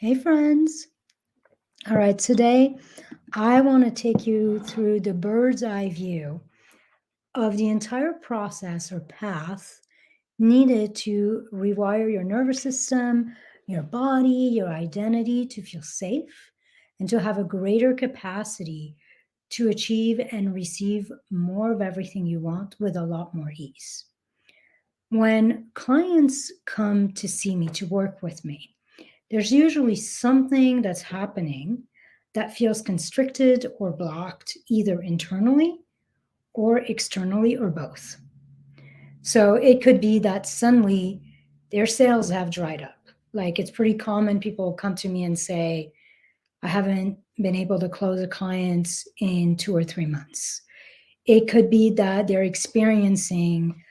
Hey, friends. All right, today I want to take you through the bird's eye view of the entire process or path needed to rewire your nervous system, your body, your identity to feel safe and to have a greater capacity to achieve and receive more of everything you want with a lot more ease. When clients come to see me to work with me, there's usually something that's happening that feels constricted or blocked, either internally or externally or both. So it could be that suddenly their sales have dried up. Like it's pretty common, people come to me and say, I haven't been able to close a client in 2 or 3 months. It could be that they're experiencing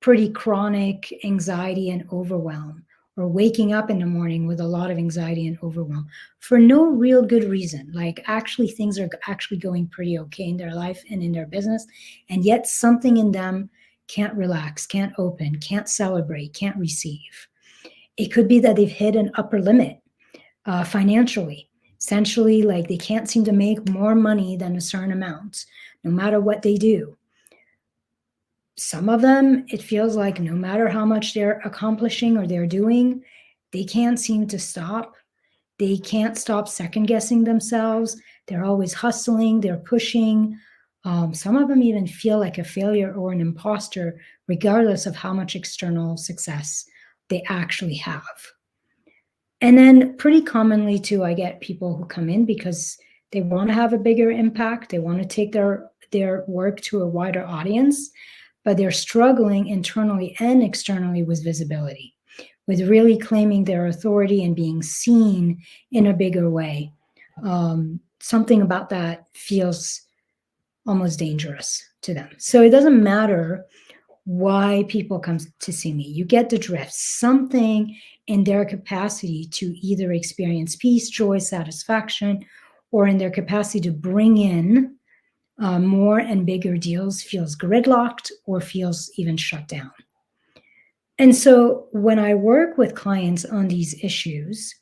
pretty chronic anxiety and overwhelm, or waking up in the morning with a lot of anxiety and overwhelm for no real good reason. Like actually, things are actually going pretty okay in their life and in their business, and yet something in them can't relax, can't open, can't celebrate, can't receive. It could be that they've hit an upper limit financially. Essentially, like they can't seem to make more money than a certain amount, no matter what they do. Some of them, it feels like no matter how much they're accomplishing or they're doing, they can't seem to stop. They can't stop second guessing themselves. They're always hustling, they're pushing. Some of them even feel like a failure or an imposter, regardless of how much external success they actually have. And then, pretty commonly, too, I get people who come in because they want to have a bigger impact. They want to take their work to a wider audience, but they're struggling internally and externally with visibility, with really claiming their authority and being seen in a bigger way. Something about that feels almost dangerous to them. So it doesn't matter why people come to see me. You get the drift. Something in their capacity to either experience peace, joy, satisfaction, or in their capacity to bring in more and bigger deals feels gridlocked or feels even shut down. And so when I work with clients on these issues,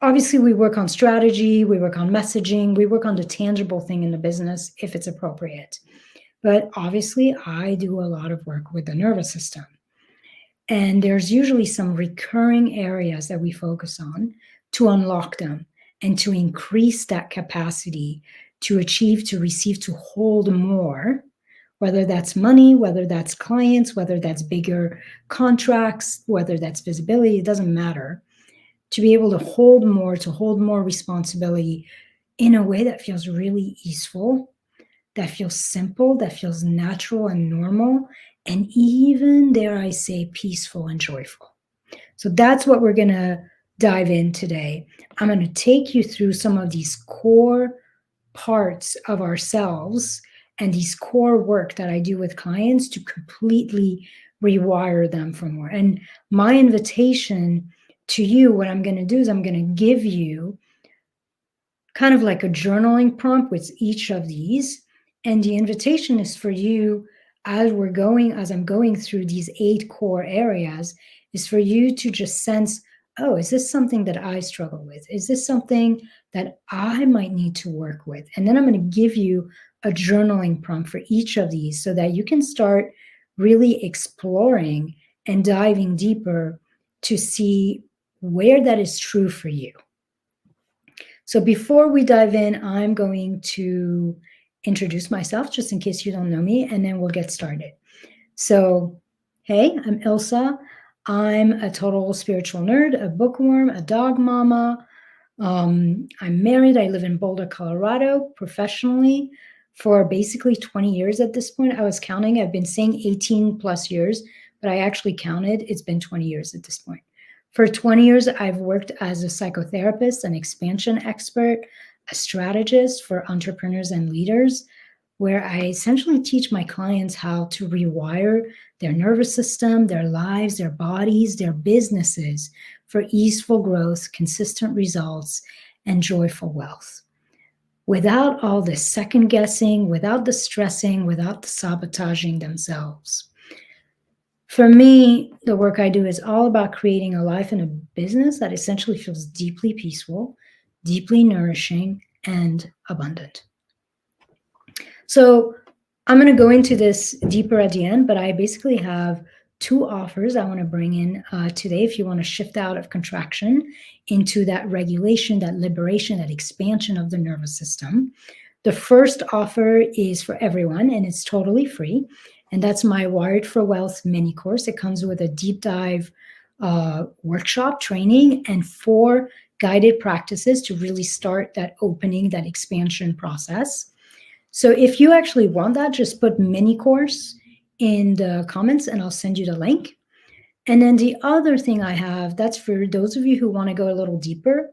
obviously we work on strategy, we work on messaging, we work on the tangible thing in the business if it's appropriate. But obviously I do a lot of work with the nervous system. And there's usually some recurring areas that we focus on to unlock them and to increase that capacity to achieve, to receive, to hold more, whether that's money, whether that's clients, whether that's bigger contracts, whether that's visibility, it doesn't matter. To be able to hold more responsibility in a way that feels really easeful, that feels simple, that feels natural and normal, and even, dare I say, peaceful and joyful. So that's what we're going to dive in today. I'm going to take you through some of these core parts of ourselves and these core work that I do with clients to completely rewire them for more. And my invitation to you, what I'm going to do is I'm going to give you kind of like a journaling prompt with each of these. And the invitation is for you, as I'm going through these 8 core areas, is for you to just sense, oh, is this something that I struggle with? Is this something that I might need to work with? And then I'm going to give you a journaling prompt for each of these so that you can start really exploring and diving deeper to see where that is true for you. So before we dive in, I'm going to introduce myself just in case you don't know me, and then we'll get started. So, hey, I'm Ilsa. I'm a total spiritual nerd, a bookworm, a dog mama. I'm married. I live in Boulder, Colorado, professionally for basically 20 years at this point. I was counting. I've been saying 18 plus years, but I actually counted. It's been 20 years at this point. For 20 years, I've worked as a psychotherapist, an expansion expert, a strategist for entrepreneurs and leaders, where I essentially teach my clients how to rewire their nervous system, their lives, their bodies, their businesses for easeful growth, consistent results, and joyful wealth. Without all the second guessing, without the stressing, without the sabotaging themselves. For me, the work I do is all about creating a life and a business that essentially feels deeply peaceful, deeply nourishing, and abundant. So I'm going to go into this deeper at the end, but I basically have two offers I want to bring in today. If you want to shift out of contraction into that regulation, that liberation, that expansion of the nervous system. The first offer is for everyone and it's totally free. And that's my Wired for Wealth mini course. It comes with a deep dive workshop training and 4 guided practices to really start that opening, that expansion process. So if you actually want that, just put mini course in the comments and I'll send you the link. And then the other thing I have, that's for those of you who want to go a little deeper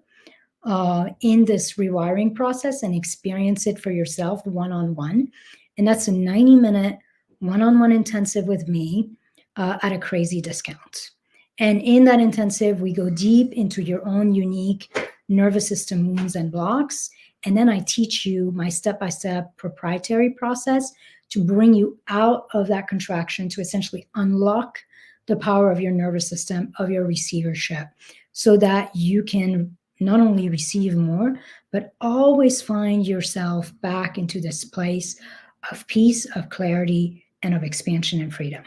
in this rewiring process and experience it for yourself one-on-one. And that's a 90-minute one-on-one intensive with me at a crazy discount. And in that intensive, we go deep into your own unique nervous system wounds and blocks. And then I teach you my step-by-step proprietary process to bring you out of that contraction to essentially unlock the power of your nervous system, of your receivership, so that you can not only receive more, but always find yourself back into this place of peace, of clarity, and of expansion and freedom.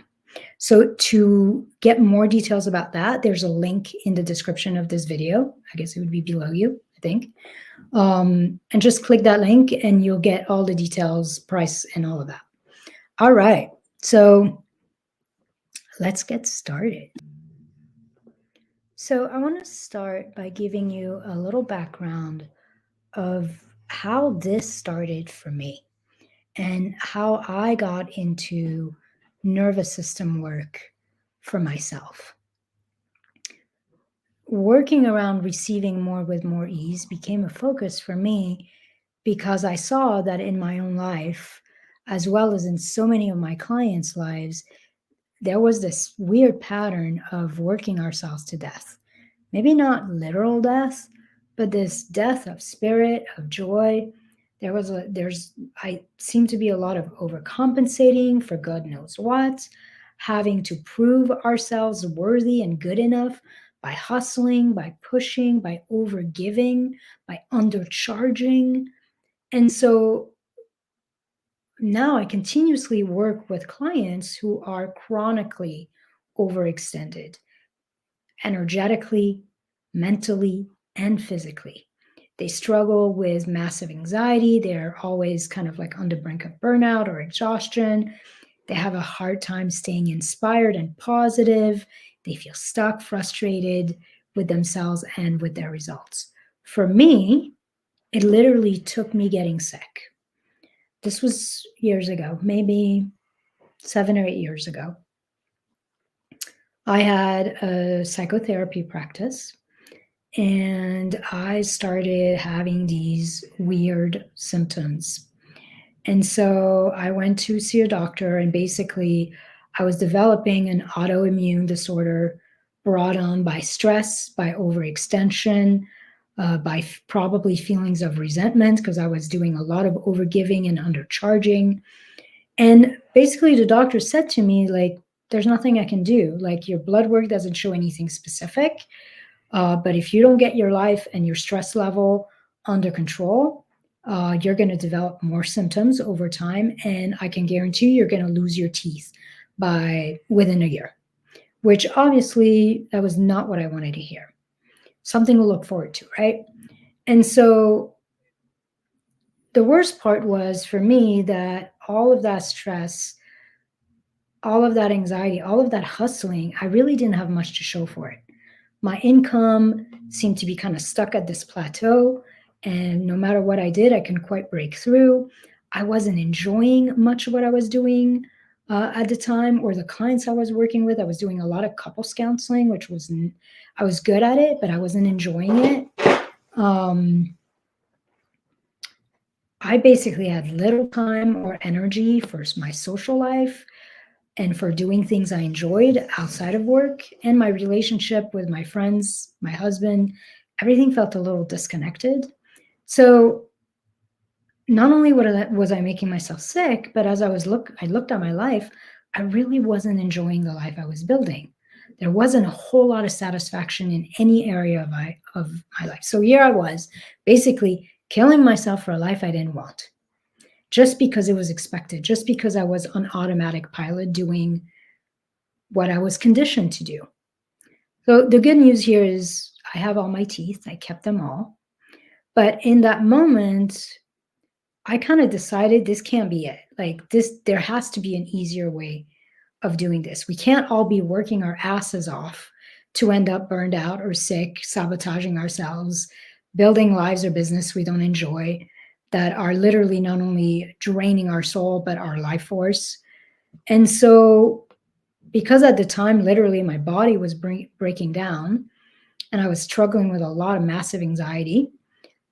So to get more details about that, there's a link in the description of this video. I guess it would be below you, I think. And just click that link and you'll get all the details, price, and all of that. All right, so let's get started. So I want to start by giving you a little background of how this started for me and how I got into nervous system work for myself. Working around receiving more with more ease became a focus for me because I saw that in my own life, as well as in so many of my clients' lives, there was this weird pattern of working ourselves to death. Maybe not literal death, but this death of spirit, of joy. I seem to be a lot of overcompensating for God knows what, having to prove ourselves worthy and good enough by hustling, by pushing, by overgiving, by undercharging. And so now I continuously work with clients who are chronically overextended, energetically, mentally, and physically. They struggle with massive anxiety. They're always kind of like on the brink of burnout or exhaustion. They have a hard time staying inspired and positive. They feel stuck, frustrated with themselves and with their results. For me, it literally took me getting sick. This was years ago, maybe 7 or 8 years ago. I had a psychotherapy practice and I started having these weird symptoms. And so I went to see a doctor, and basically, I was developing an autoimmune disorder brought on by stress, by overextension, by probably feelings of resentment because I was doing a lot of overgiving and undercharging. And basically, the doctor said to me, like, there's nothing I can do. Like, your blood work doesn't show anything specific. But if you don't get your life and your stress level under control, you're going to develop more symptoms over time. And I can guarantee you're going to lose your teeth by within a year, which obviously that was not what I wanted to hear. Something to look forward to, right? And so the worst part was for me that all of that stress, all of that anxiety, all of that hustling, I really didn't have much to show for it. My income seemed to be kind of stuck at this plateau. And no matter what I did, I couldn't quite break through. I wasn't enjoying much of what I was doing at the time, or the clients I was working with. I was doing a lot of couples counseling, which I was good at it, but I wasn't enjoying it. I basically had little time or energy for my social life and for doing things I enjoyed outside of work, and my relationship with my friends, my husband, everything felt a little disconnected. So not only was I making myself sick, but as I looked at my life, I really wasn't enjoying the life I was building. There wasn't a whole lot of satisfaction in any area of my life. So here I was, basically killing myself for a life I didn't want, just because it was expected, just because I was on automatic pilot doing what I was conditioned to do. So the good news here is I have all my teeth, I kept them all. But in that moment, I kind of decided this can't be it. Like this, there has to be an easier way of doing this. We can't all be working our asses off to end up burned out or sick, sabotaging ourselves, building lives or business we don't enjoy, that are literally not only draining our soul, but our life force. And so, because at the time, literally, my body was breaking down and I was struggling with a lot of massive anxiety,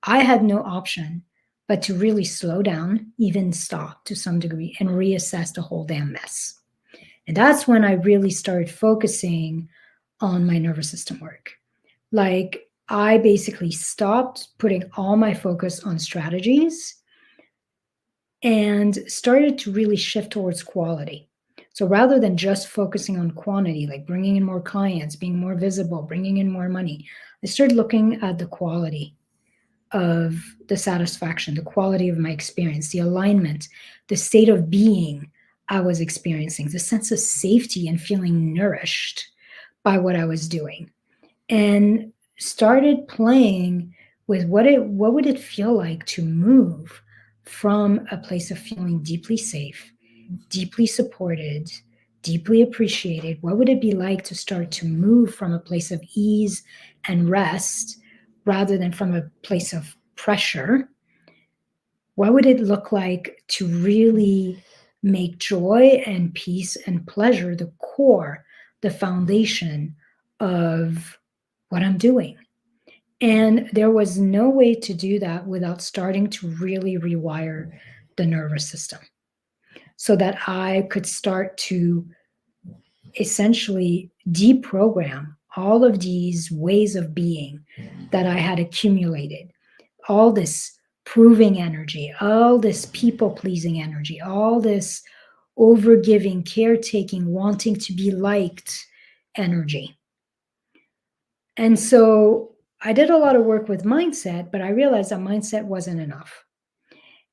I had no option but to really slow down, even stop to some degree, and reassess the whole damn mess. And that's when I really started focusing on my nervous system work. Like, I basically stopped putting all my focus on strategies and started to really shift towards quality. So rather than just focusing on quantity, like bringing in more clients, being more visible, bringing in more money, I started looking at the quality of the satisfaction, the quality of my experience, the alignment, the state of being I was experiencing, the sense of safety and feeling nourished by what I was doing, and started playing with what would it feel like to move from a place of feeling deeply safe, deeply supported, deeply appreciated. What would it be like to start to move from a place of ease and rest rather than from a place of pressure? What would it look like to really make joy and peace and pleasure the core, the foundation of what I'm doing? And there was no way to do that without starting to really rewire the nervous system so that I could start to essentially deprogram all of these ways of being that I had accumulated, all this proving energy, all this people pleasing energy, all this overgiving, caretaking, wanting to be liked energy. And so I did a lot of work with mindset, but I realized that mindset wasn't enough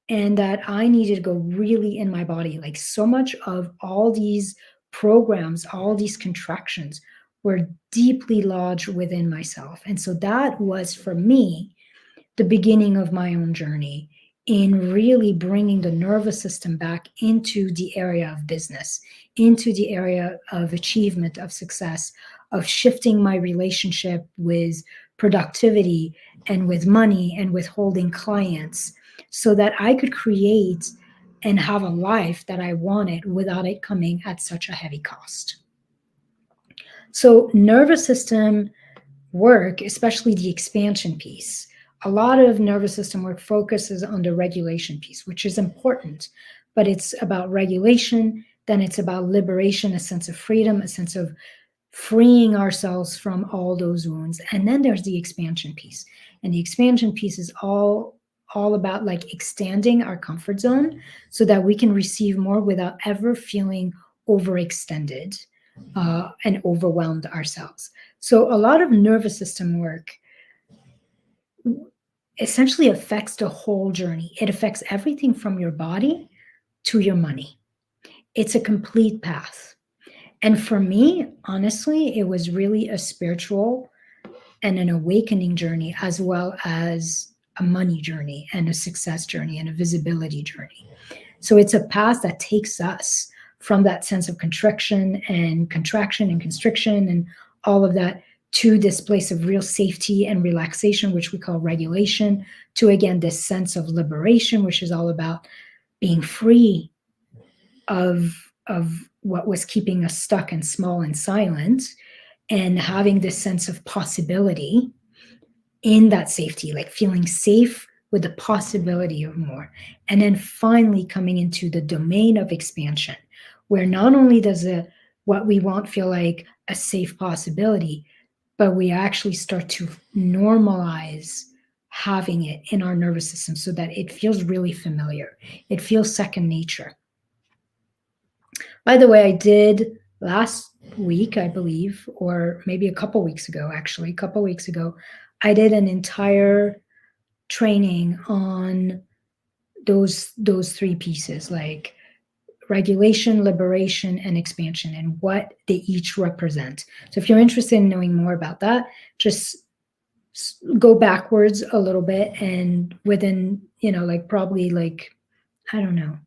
and that I needed to go really in my body. Like, so much of all these programs, all these contractions were deeply lodged within myself. And so that was for me the beginning of my own journey in really bringing the nervous system back into the area of business, into the area of achievement, of success, of shifting my relationship with productivity and with money and with holding clients so that I could create and have a life that I wanted without it coming at such a heavy cost. So, nervous system work, especially the expansion piece, a lot of nervous system work focuses on the regulation piece, which is important, but it's about regulation, then it's about liberation, a sense of freedom, a sense of freeing ourselves from all those wounds. And then there's the expansion piece. And the expansion piece is all about like extending our comfort zone so that we can receive more without ever feeling overextended and overwhelmed ourselves. So a lot of nervous system work essentially affects the whole journey. It affects everything from your body to your money. It's a complete path. And for me, honestly, it was really a spiritual and an awakening journey, as well as a money journey and a success journey and a visibility journey. So it's a path that takes us from that sense of contraction and constriction and all of that to this place of real safety and relaxation, which we call regulation, to again, this sense of liberation, which is all about being free of what was keeping us stuck and small and silent, and having this sense of possibility in that safety, like feeling safe with the possibility of more. And then finally coming into the domain of expansion, where not only does what we want feel like a safe possibility, but we actually start to normalize having it in our nervous system so that it feels really familiar. It feels second nature. By the way, I did last week, I believe, or maybe a couple weeks ago, actually, a couple weeks ago, I did an entire training on those three pieces, like regulation, liberation, and expansion, and what they each represent. So if you're interested in knowing more about that, just go backwards a little bit, and within, like probably like, I don't know,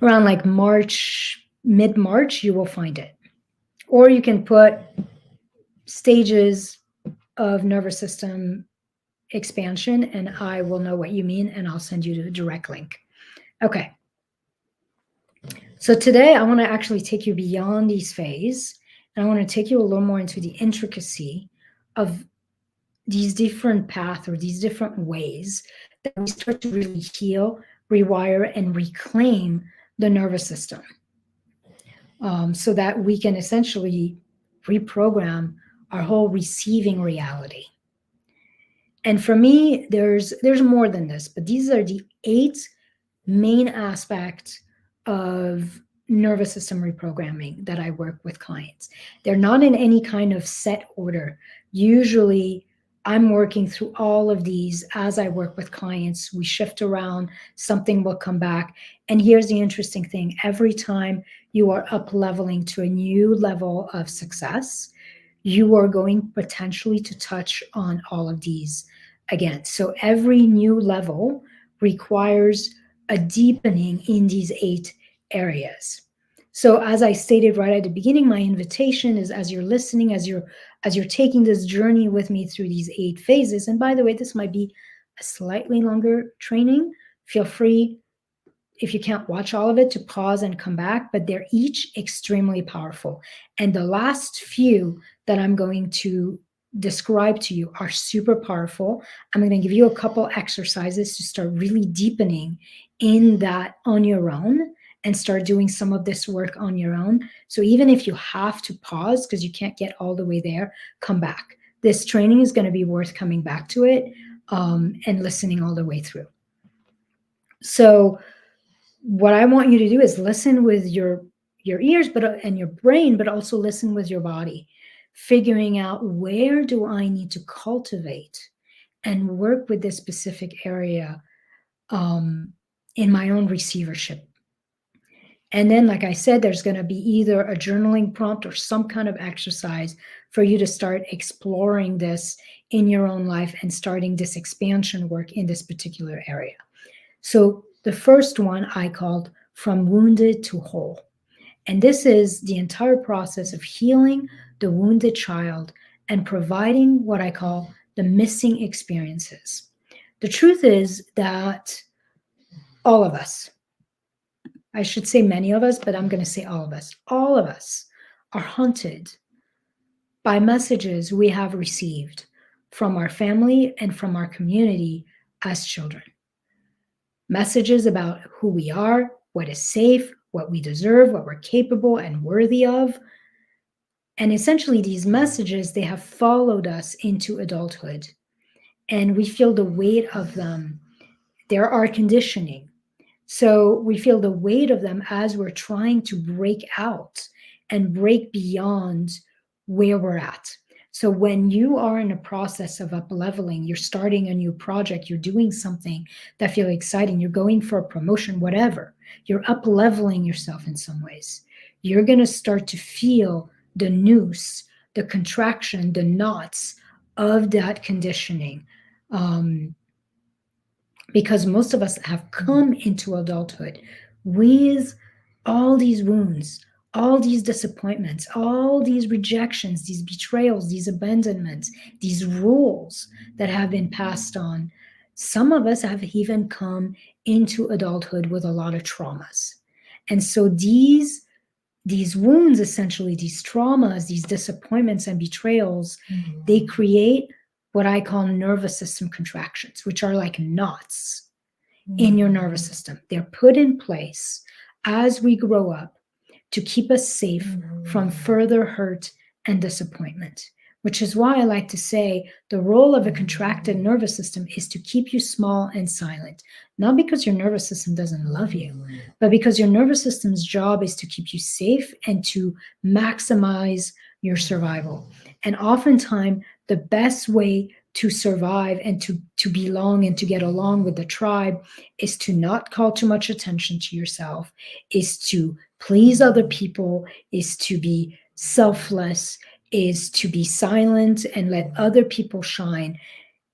around like March, mid-March, you will find it. Or you can put stages of nervous system expansion, and I will know what you mean, and I'll send you the direct link. Okay. So today I want to actually take you beyond these phases, and I want to take you a little more into the intricacy of these different paths or these different ways that we start to really heal, rewire, and reclaim the nervous system, so that we can essentially reprogram our whole receiving reality. And for me, there's more than this, but these are the 8 main aspects of nervous system reprogramming that I work with clients. They're not in any kind of set order. Usually, I'm working through all of these as I work with clients. We shift around, something will come back. And here's the interesting thing: every time you are up leveling to a new level of success, you are going potentially to touch on all of these again. So every new level requires a deepening in these 8 areas. So as I stated right at the beginning, my invitation is, as you're listening, as you're taking this journey with me through these 8 phases, and by the way, this might be a slightly longer training. Feel free, if you can't watch all of it, to pause and come back, but they're each extremely powerful. And the last few that I'm going to describe to you are super powerful. I'm going to give you a couple exercises to start really deepening in that on your own and start doing some of this work on your own. So even if you have to pause because you can't get all the way there, come back. This training is going to be worth coming back to it, and listening all the way through. So what I want you to do is listen with your ears, and your brain, but also listen with your body, figuring out, where do I need to cultivate and work with this specific area, in my own receivership. And then, like I said, there's going to be either a journaling prompt or some kind of exercise for you to start exploring this in your own life and starting this expansion work in this particular area. So the first one I called From Wounded to Whole. And this is the entire process of healing the wounded child and providing what I call the missing experiences. The truth is that all of us, I should say many of us, but I'm going to say all of us are haunted by messages we have received from our family and from our community as children. Messages about who we are, what is safe, what we deserve, what we're capable and worthy of. And essentially, these messages, they have followed us into adulthood, and we feel the weight of them. They're our conditioning. So we feel the weight of them as we're trying to break out and break beyond where we're at. So when you are in a process of up leveling, you're starting a new project, you're doing something that feels exciting, you're going for a promotion, whatever, you're up leveling yourself in some ways. You're going to start to feel the noose, the contraction, the knots of that conditioning. Because most of us have come into adulthood with all these wounds, all these disappointments, all these rejections, these betrayals, these abandonments, these rules that have been passed on. Some of us have even come into adulthood with a lot of traumas. And so these wounds, essentially, these traumas, these disappointments and betrayals, they create what I call nervous system contractions, which are like knots in your nervous system. They're put in place as we grow up to keep us safe from further hurt and disappointment. which is why I like to say the role of a contracted nervous system is to keep you small and silent. Not because your nervous system doesn't love you, but because your nervous system's job is to keep you safe and to maximize your survival. And oftentimes, the best way to survive and to belong and to get along with the tribe is to not call too much attention to yourself, is to please other people, is to be selfless, is to be silent and let other people shine,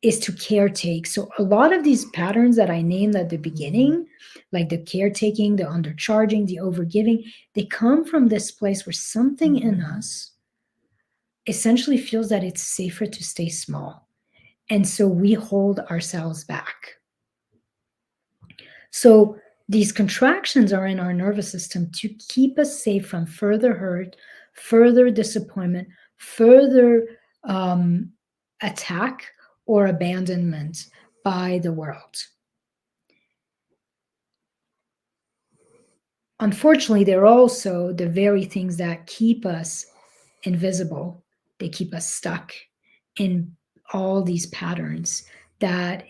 is to caretake. So a lot of these patterns that I named at the beginning, like the caretaking, the undercharging, the overgiving, they come from this place where something in us essentially feels that it's safer to stay small. And so we hold ourselves back. So these contractions are in our nervous system to keep us safe from further hurt, further disappointment, further attack or abandonment by the world. Unfortunately, they're also the very things that keep us invisible. They keep us stuck in all these patterns that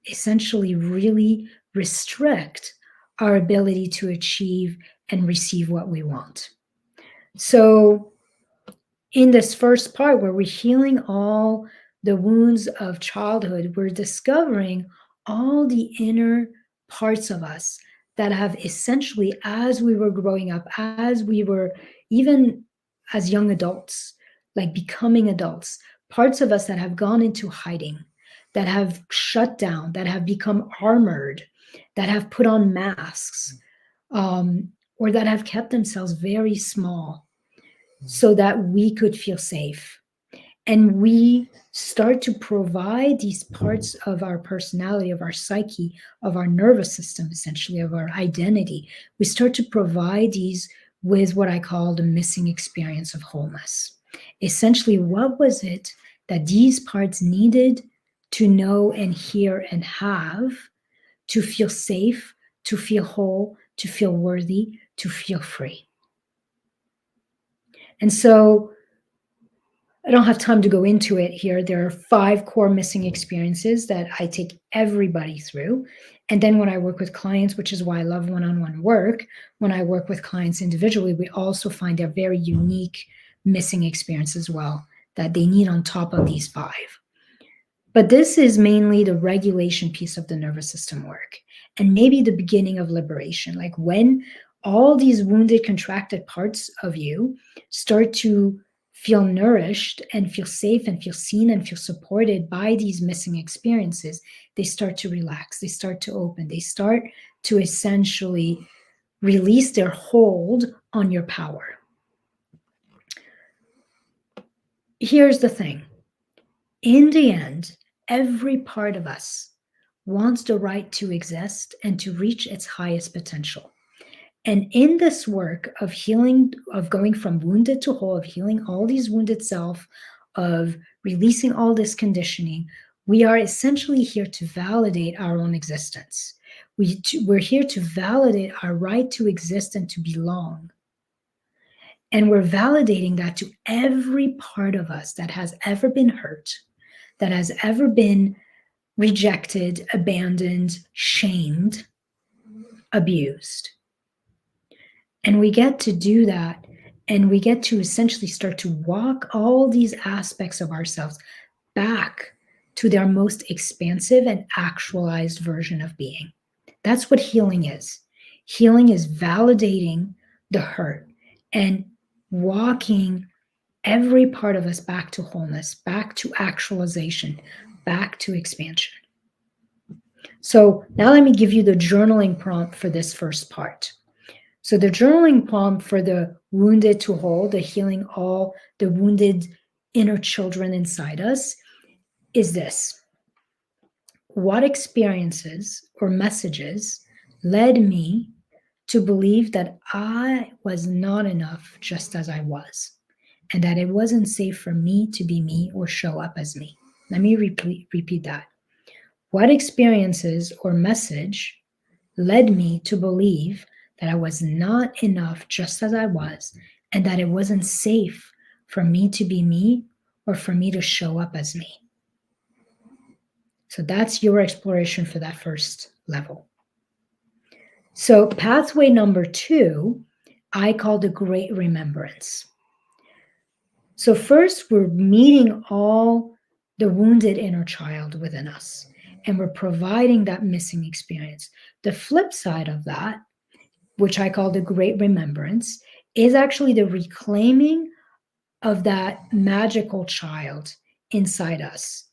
essentially really restrict our ability to achieve and receive what we want. So, in this first part where we're healing all the wounds of childhood, we're discovering all the inner parts of us that have essentially, as we were growing up, as we were even as young adults, like becoming adults, parts of us that have gone into hiding, that have shut down, that have become armored, that have put on masks, or that have kept themselves very small so that we could feel safe. And we start to provide these parts of our personality, of our psyche, of our nervous system, essentially, of our identity. We start to provide these with what I call the missing experience of wholeness. Essentially, what was it that these parts needed to know and hear and have to feel safe, to feel whole, to feel worthy, to feel free? And so I don't have time to go into it here. There are 5 core missing experiences that I take everybody through. And then when I work with clients, which is why I love one-on-one work, when I work with clients individually, we also find a very unique missing experience as well that they need on top of these 5. But this is mainly the regulation piece of the nervous system work and maybe the beginning of liberation. Like when all these wounded, contracted parts of you start to feel nourished and feel safe and feel seen and feel supported by these missing experiences, they start to relax, they start to open, they start to essentially release their hold on your power. Here's the thing. In the end, every part of us wants the right to exist and to reach its highest potential. And in this work of healing, of going from wounded to whole, of healing all these wounded self, of releasing all this conditioning, we are essentially here to validate our own existence. We're here to validate our right to exist and to belong. And we're validating that to every part of us that has ever been hurt, that has ever been rejected, abandoned, shamed, abused. And we get to do that, and we get to essentially start to walk all these aspects of ourselves back to their most expansive and actualized version of being. That's what healing is. Healing is validating the hurt and walking every part of us back to wholeness, back to actualization, back to expansion. So now let me give you the journaling prompt for this first part. So the journaling prompt for the wounded to whole, the healing all the wounded inner children inside us, is this. What experiences or messages led me to believe that I was not enough just as I was, and that it wasn't safe for me to be me or show up as me? Let me repeat that. What experiences or message led me to believe that I was not enough just as I was, and that it wasn't safe for me to be me or for me to show up as me? So that's your exploration for that first level. So pathway number 2, I call the great remembrance. So first, we're meeting all the wounded inner child within us, and we're providing that missing experience. The flip side of that, which I call the great remembrance, is actually the reclaiming of that magical child inside us.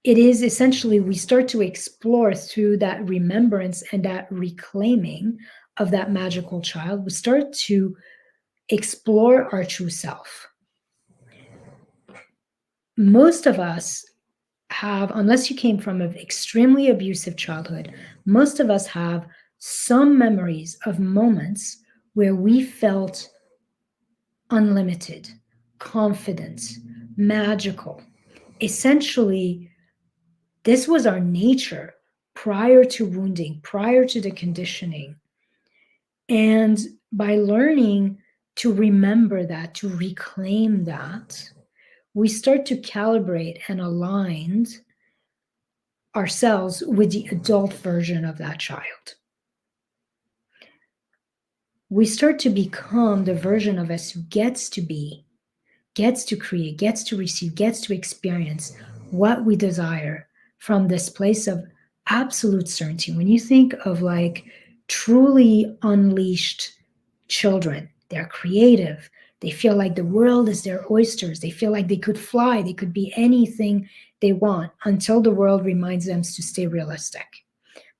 It is essentially, we start to explore through that remembrance and that reclaiming of that magical child. We start to explore our true self. Most of us have, unless you came from an extremely abusive childhood, most of us have some memories of moments where we felt unlimited, confident, magical. Essentially, this was our nature prior to wounding, prior to the conditioning. And by learning to remember that, to reclaim that, we start to calibrate and align ourselves with the adult version of that child. We start to become the version of us who gets to be, gets to create, gets to receive, gets to experience what we desire from this place of absolute certainty. When you think of like truly unleashed children, they're creative. They feel like the world is their oysters. They feel like they could fly. They could be anything they want until the world reminds them to stay realistic.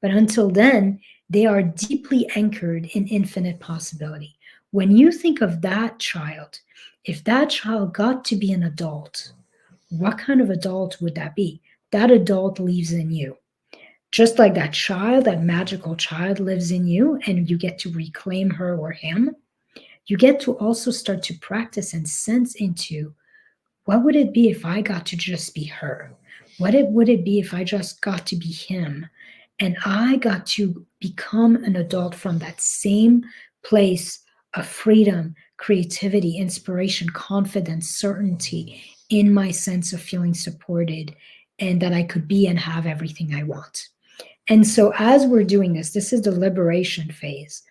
But until then, they are deeply anchored in infinite possibility. When you think of that child, if that child got to be an adult, what kind of adult would that be? That adult lives in you. Just like that child, that magical child lives in you, and you get to reclaim her or him, you get to also start to practice and sense into, what would it be if I got to just be her? Would it be if I just got to be him? And I got to become an adult from that same place of freedom, creativity, inspiration, confidence, certainty in my sense of feeling supported, and that I could be and have everything I want. And so as we're doing this, this is the liberation phase.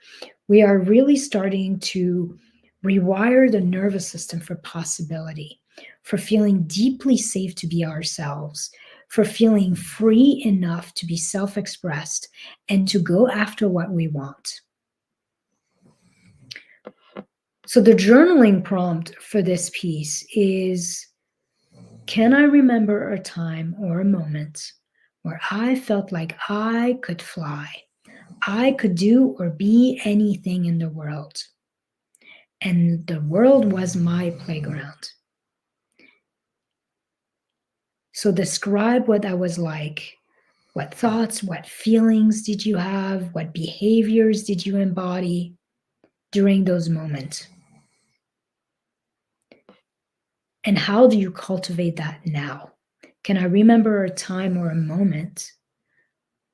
We are really starting to rewire the nervous system for possibility, for feeling deeply safe to be ourselves, for feeling free enough to be self-expressed and to go after what we want. So the journaling prompt for this piece is, can I remember a time or a moment where I felt like I could fly? I could do or be anything in the world, and the world was my playground. So describe what that was like. What thoughts, what feelings did you have? What behaviors did you embody during those moments? And how do you cultivate that now? Can I remember a time or a moment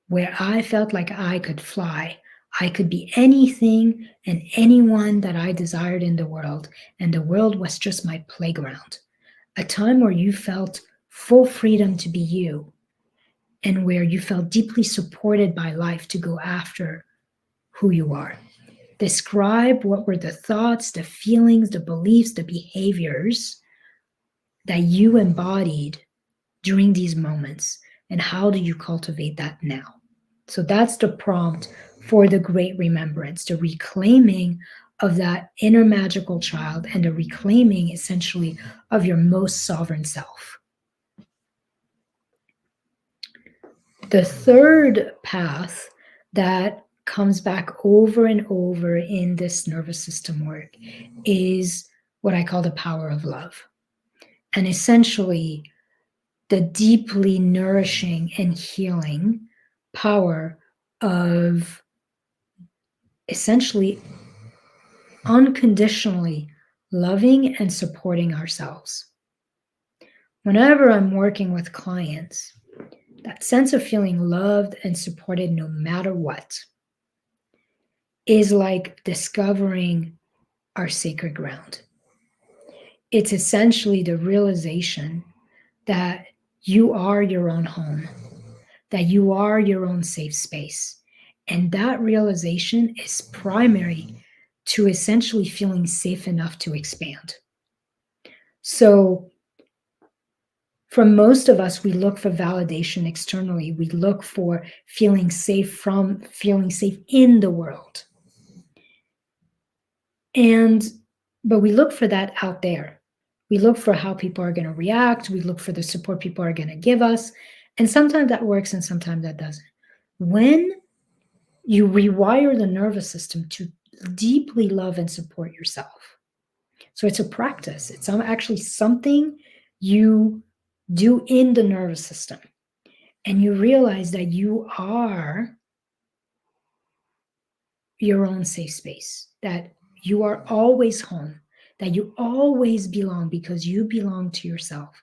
where I felt like I could fly? I could be anything and anyone that I desired in the world, and the world was just my playground. A time where you felt full freedom to be you, and where you felt deeply supported by life to go after who you are. Describe what were the thoughts, the feelings, the beliefs, the behaviors that you embodied during these moments, and how do you cultivate that now? So that's the prompt for the great remembrance, the reclaiming of that inner magical child, and the reclaiming essentially of your most sovereign self. The third path that comes back over and over in this nervous system work is what I call the power of love. And essentially, the deeply nourishing and healing power of essentially unconditionally loving and supporting ourselves. Whenever I'm working with clients, that sense of feeling loved and supported no matter what is like discovering our sacred ground. It's essentially the realization that you are your own home, that you are your own safe space. And that realization is primary to essentially feeling safe enough to expand. So, for most of us, we look for validation externally. We look for feeling safe from feeling safe in the world. And, but we look for that out there. We look for how people are going to react. We look for the support people are going to give us. And sometimes that works and sometimes that doesn't. When you rewire the nervous system to deeply love and support yourself. So it's a practice. It's actually something you do in the nervous system. And you realize that you are your own safe space, that you are always home, that you always belong because you belong to yourself.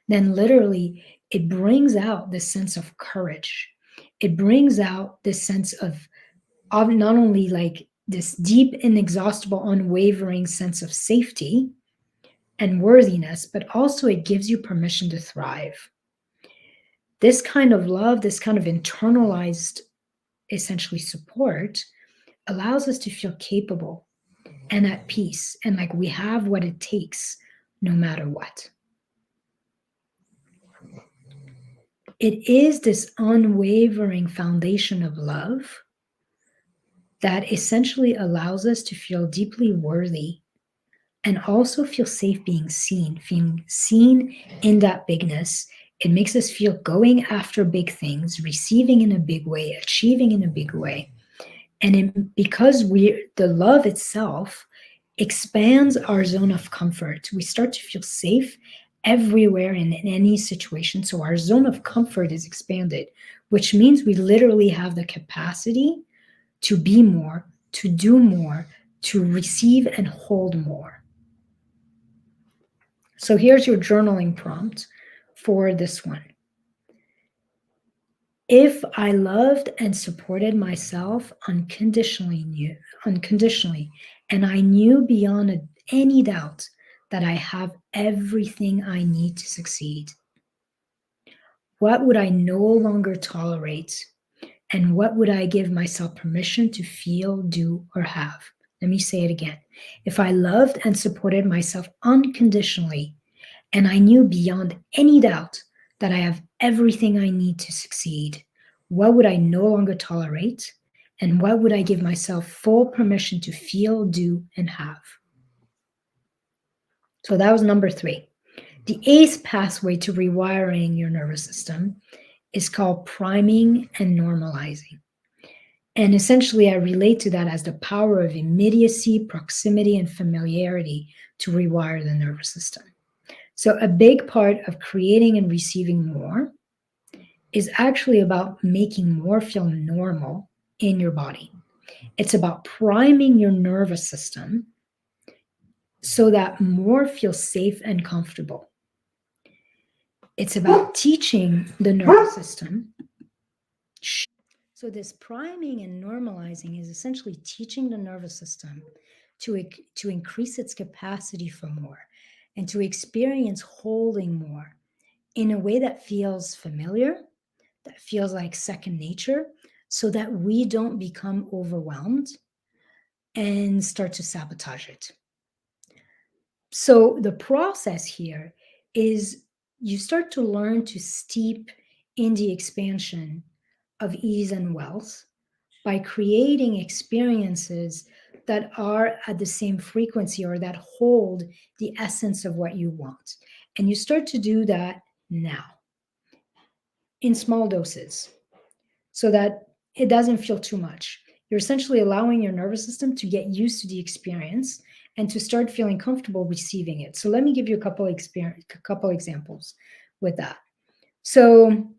Then literally it brings out this sense of courage. It brings out this sense of not only like this deep, inexhaustible, unwavering sense of safety and worthiness, but also it gives you permission to thrive. This kind of love, this kind of internalized, essentially support, allows us to feel capable and at peace and like we have what it takes no matter what. It is this unwavering foundation of love that essentially allows us to feel deeply worthy and also feel safe being seen in that bigness. It makes us feel going after big things, receiving in a big way, achieving in a big way. And because the love itself expands our zone of comfort, we start to feel safe everywhere in any situation. So our zone of comfort is expanded, which means we literally have the capacity to be more, to do more, to receive and hold more. So here's your journaling prompt for this one. If I loved and supported myself unconditionally, and I knew beyond any doubt that I have everything I need to succeed, what would I no longer tolerate? And what would I give myself permission to feel, do, or have? Let me say it again. If I loved and supported myself unconditionally, and I knew beyond any doubt that I have everything I need to succeed, what would I no longer tolerate? And what would I give myself full permission to feel, do, and have? So that was number 3. The 8th pathway to rewiring your nervous system is called priming and normalizing. And essentially, I relate to that as the power of immediacy, proximity, and familiarity to rewire the nervous system. So a big part of creating and receiving more is actually about making more feel normal in your body. It's about priming your nervous system so that more feels safe and comfortable. It's about teaching the nervous system. So this priming and normalizing is essentially teaching the nervous system to increase its capacity for more and to experience holding more in a way that feels familiar, that feels like second nature, so that we don't become overwhelmed and start to sabotage it. So the process here is you start to learn to steep in the expansion of ease and wealth by creating experiences that are at the same frequency or that hold the essence of what you want. And you start to do that now in small doses so that it doesn't feel too much. You're essentially allowing your nervous system to get used to the experience and to start feeling comfortable receiving it. So let me give you a couple examples with that. So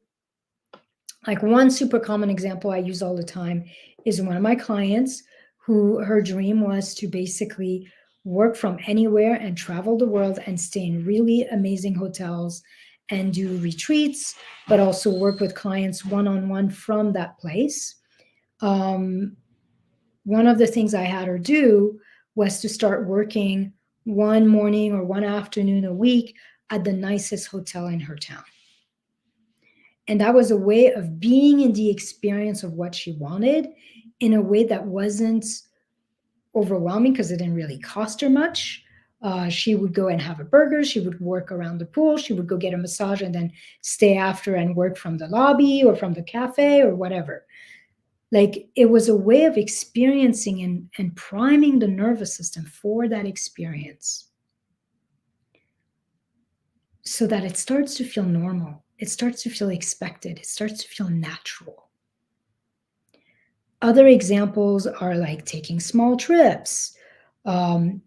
like one super common example I use all the time is one of my clients who her dream was to basically work from anywhere and travel the world and stay in really amazing hotels and do retreats, but also work with clients one-on-one from that place. One of the things I had her do was to start working one morning or one afternoon a week at the nicest hotel in her town. And that was a way of being in the experience of what she wanted in a way that wasn't overwhelming because it didn't really cost her much. She would go and have a burger. She would work around the pool. She would go get a massage and then stay after and work from the lobby or from the cafe or whatever. Like, it was a way of experiencing and priming the nervous system for that experience so that it starts to feel normal. It starts to feel expected. It starts to feel natural. Other examples are like taking small trips. One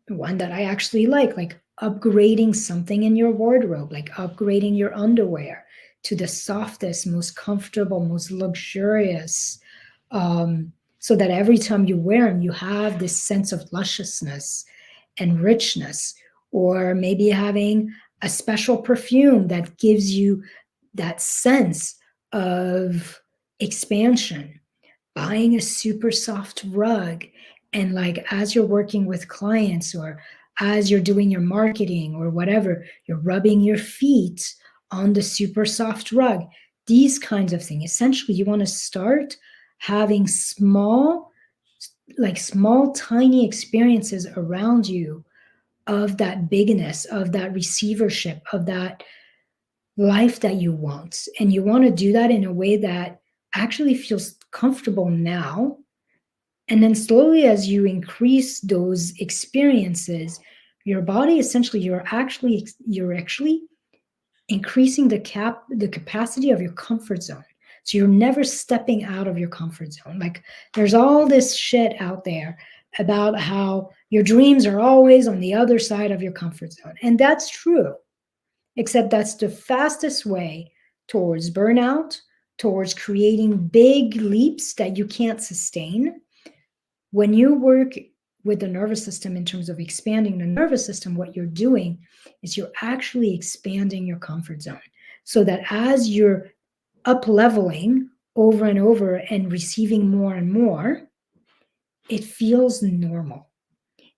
that I actually like upgrading something in your wardrobe, like upgrading your underwear to the softest, most comfortable, most luxurious, so that every time you wear them, you have this sense of lusciousness and richness. Or maybe having a special perfume that gives you that sense of expansion. Buying a super soft rug, and like as you're working with clients or as you're doing your marketing or whatever, you're rubbing your feet on the super soft rug. These kinds of things. Essentially, you want to start having small, tiny experiences around you of that bigness, of that receivership, of that life that you want. And you want to do that in a way that actually feels comfortable now. And then slowly, as you increase those experiences, your body essentially, you're actually increasing the capacity of your comfort zone. So you're never stepping out of your comfort zone. Like, there's all this shit out there about how your dreams are always on the other side of your comfort zone. And that's true, except that's the fastest way towards burnout, towards creating big leaps that you can't sustain. When you work with the nervous system in terms of expanding the nervous system, what you're doing is you're actually expanding your comfort zone so that as you're up leveling over and over and receiving more and more, it feels normal.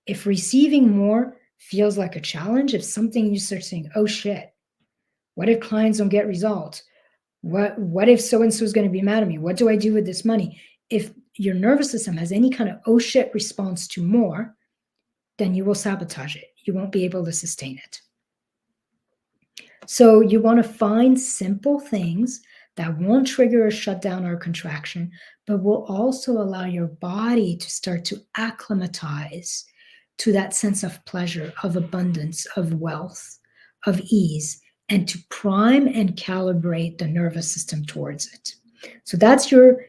If receiving more feels like a challenge, if something you start saying, oh shit, what if clients don't get results? What if so-and-so is going to be mad at me? What do I do with this money? If your nervous system has any kind of oh shit response to more, then you will sabotage it. You won't be able to sustain it. So you want to find simple things that won't trigger a shutdown or a contraction, but will also allow your body to start to acclimatize to that sense of pleasure, of abundance, of wealth, of ease, and to prime and calibrate the nervous system towards it. So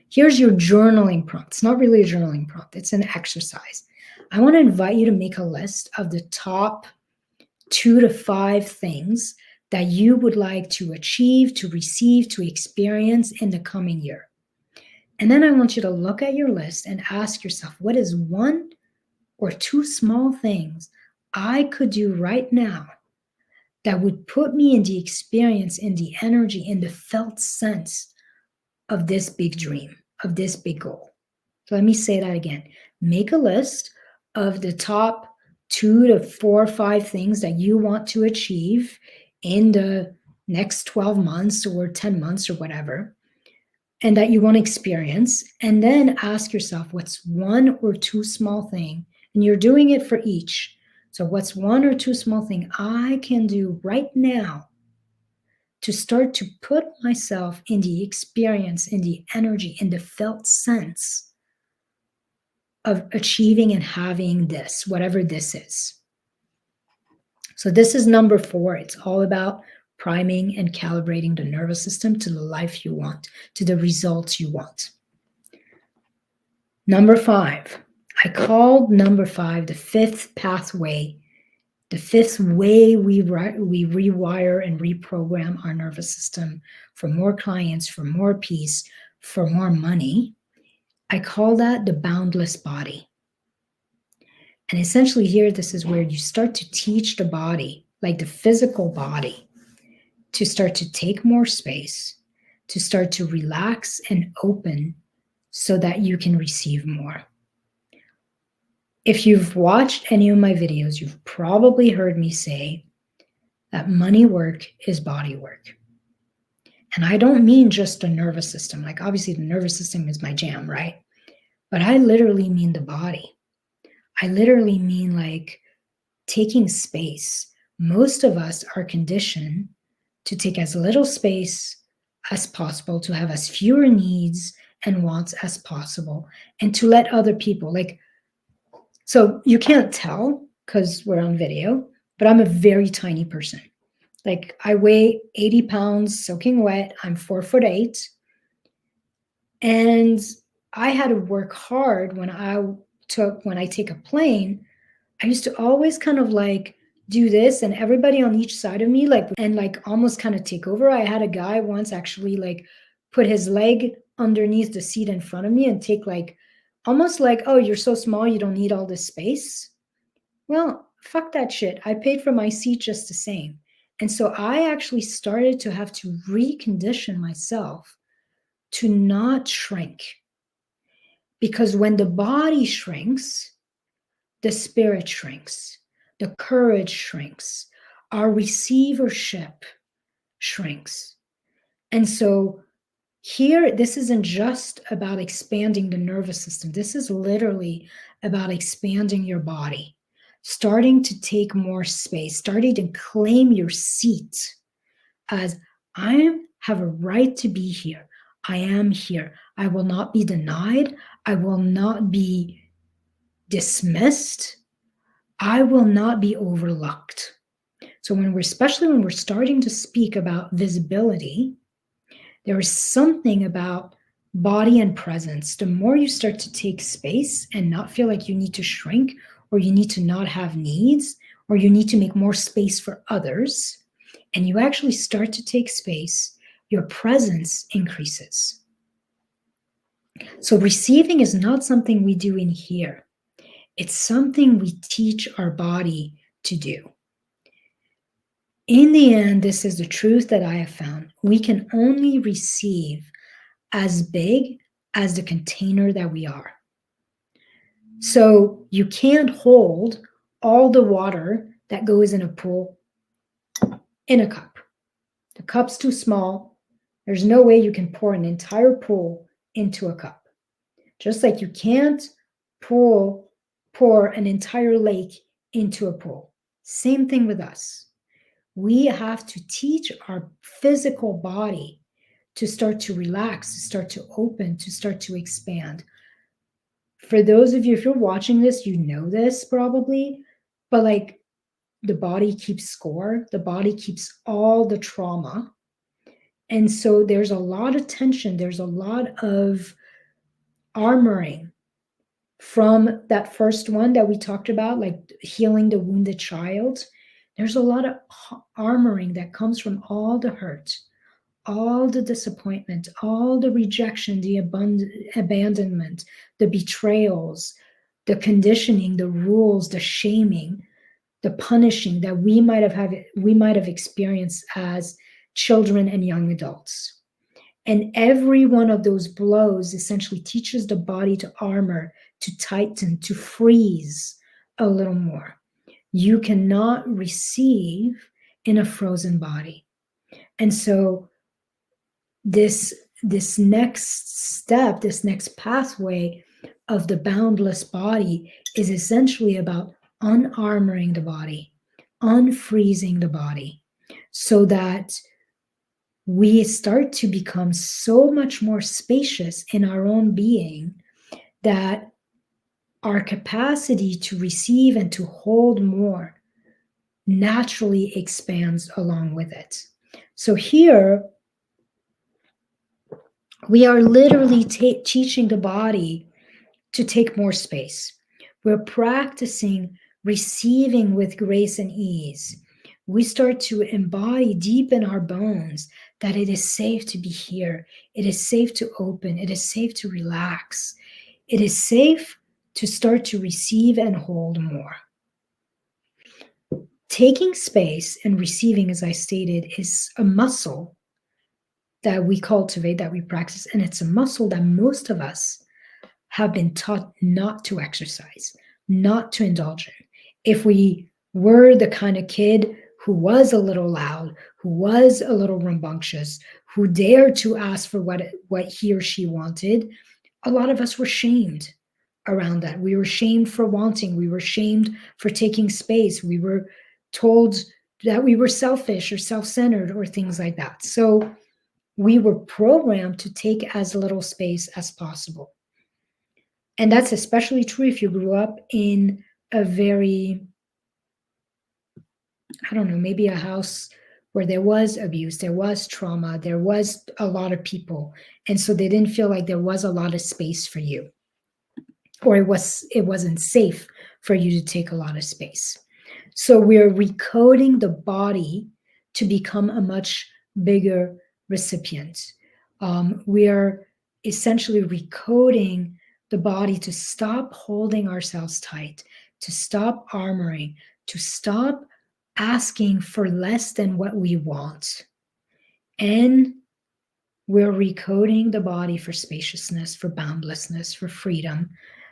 here's your journaling prompt. It's not really a journaling prompt, it's an exercise. I want to invite you to make a list of the top 2 to 5 things that you would like to achieve, to receive, to experience in the coming year. And then I want you to look at your list and ask yourself, what is 1 or 2 small things I could do right now that would put me in the experience, in the energy, in the felt sense of this big dream, of this big goal? So let me say that again. Make a list of the top 2 to 4 or 5 things that you want to achieve in the next 12 months or 10 months or whatever, and that you want to experience. And then ask yourself, what's 1 or 2 small thing? And you're doing it for each. So what's 1 or 2 small thing I can do right now to start to put myself in the experience, in the energy, in the felt sense of achieving and having this, whatever this is. So this is number 4. It's all about priming and calibrating the nervous system to the life you want, to the results you want. Number 5, I called number 5 the 5th pathway, the 5th way we rewire and reprogram our nervous system for more clients, for more peace, for more money. I call that the boundless body. And essentially here, this is where you start to teach the body, like the physical body, to start to take more space, to start to relax and open so that you can receive more. If you've watched any of my videos, you've probably heard me say that money work is body work. And I don't mean just the nervous system. Like, obviously, the nervous system is my jam, right? But I literally mean the body. I literally mean like taking space. Most of us are conditioned to take as little space as possible, to have as fewer needs and wants as possible, and to let other people, like, so you can't tell because we're on video, but I'm a very tiny person. Like, I weigh 80 pounds soaking wet. I'm 4'8". And I had to work hard when I take a plane. I used to always kind of like do this, and everybody on each side of me, like, and like almost kind of take over. I had a guy once actually like put his leg underneath the seat in front of me and take like almost like, oh, you're so small, you don't need all this space. Well, fuck that shit. I paid for my seat just the same. And so I actually started to have to recondition myself to not shrink. Because when the body shrinks, the spirit shrinks, the courage shrinks, our receivership shrinks. And so here, this isn't just about expanding the nervous system. This is literally about expanding your body, starting to take more space, starting to claim your seat as I have a right to be here. I am here. I will not be denied. I will not be dismissed. I will not be overlooked. So especially when we're starting to speak about visibility, there is something about body and presence. The more you start to take space and not feel like you need to shrink, or you need to not have needs, or you need to make more space for others, and you actually start to take space, your presence increases. So receiving is not something we do in here. It's something we teach our body to do. In the end, this is the truth that I have found. We can only receive as big as the container that we are. So you can't hold all the water that goes in a pool in a cup. The cup's too small. There's no way you can pour an entire pool into a cup. Just like you can't pour an entire lake into a pool. Same thing with us. We have to teach our physical body to start to relax, to start to open, to start to expand. For those of you, if you're watching this, you know this probably, but like the body keeps score, the body keeps all the trauma. And so there's a lot of tension, there's a lot of armoring from that first one that we talked about, like healing the wounded child. There's a lot of armoring that comes from all the hurt, all the disappointment, all the rejection, the abandonment, the betrayals, the conditioning, the rules, the shaming, the punishing that we might have experienced as children and young adults. And every one of those blows essentially teaches the body to armor, to tighten, to freeze a little more. You cannot receive in a frozen body. And so this next step, this next pathway of the boundless body is essentially about unarmoring the body, unfreezing the body, so that we start to become so much more spacious in our own being that our capacity to receive and to hold more naturally expands along with it. So here, we are literally teaching the body to take more space. We're practicing receiving with grace and ease. We start to embody deep in our bones that it is safe to be here. It is safe to open. It is safe to relax. It is safe to start to receive and hold more. Taking space and receiving, as I stated, is a muscle that we cultivate, that we practice, and it's a muscle that most of us have been taught not to exercise. not to indulge in. If we were the kind of kid who was a little loud, who was a little rambunctious, who dared to ask for what he or she wanted, a lot of us were shamed around that. We were shamed for wanting. We were shamed for taking space. We were told that we were selfish or self-centered or things like that. So we were programmed to take as little space as possible. And that's especially true if you grew up in a very, I don't know, maybe a house where there was abuse, there was trauma, there was a lot of people. And so they didn't feel like there was a lot of space for you, or it wasn't safe for you to take a lot of space. So we're recoding the body to become a much bigger recipient. We're essentially recoding the body to stop holding ourselves tight, to stop armoring, to stop asking for less than what we want. And we're recoding the body for spaciousness, for boundlessness, for freedom,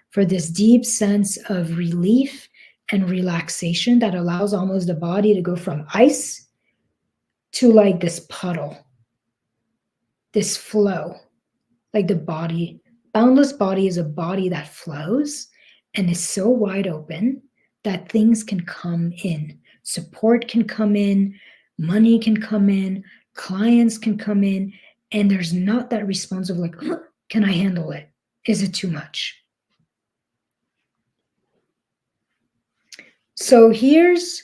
for this deep sense of relief and relaxation that allows almost the body to go from ice to like this puddle, this flow, like the body. Boundless body is a body that flows and is so wide open that things can come in. Support can come in, money can come in, clients can come in, and there's not that response of like, can I handle it? Is it too much? So this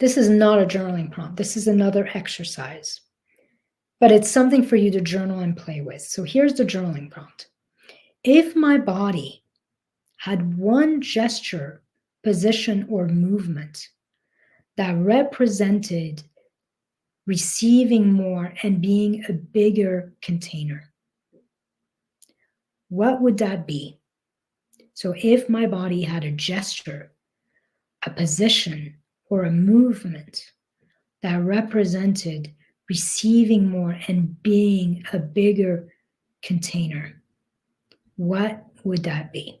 is not a journaling prompt. This is another exercise, but it's something for you to journal and play with. So here's the journaling prompt. If my body had one gesture, position, or movement that represented receiving more and being a bigger container, what would that be? So if my body had a gesture, a position, or a movement that represented receiving more and being a bigger container, what would that be?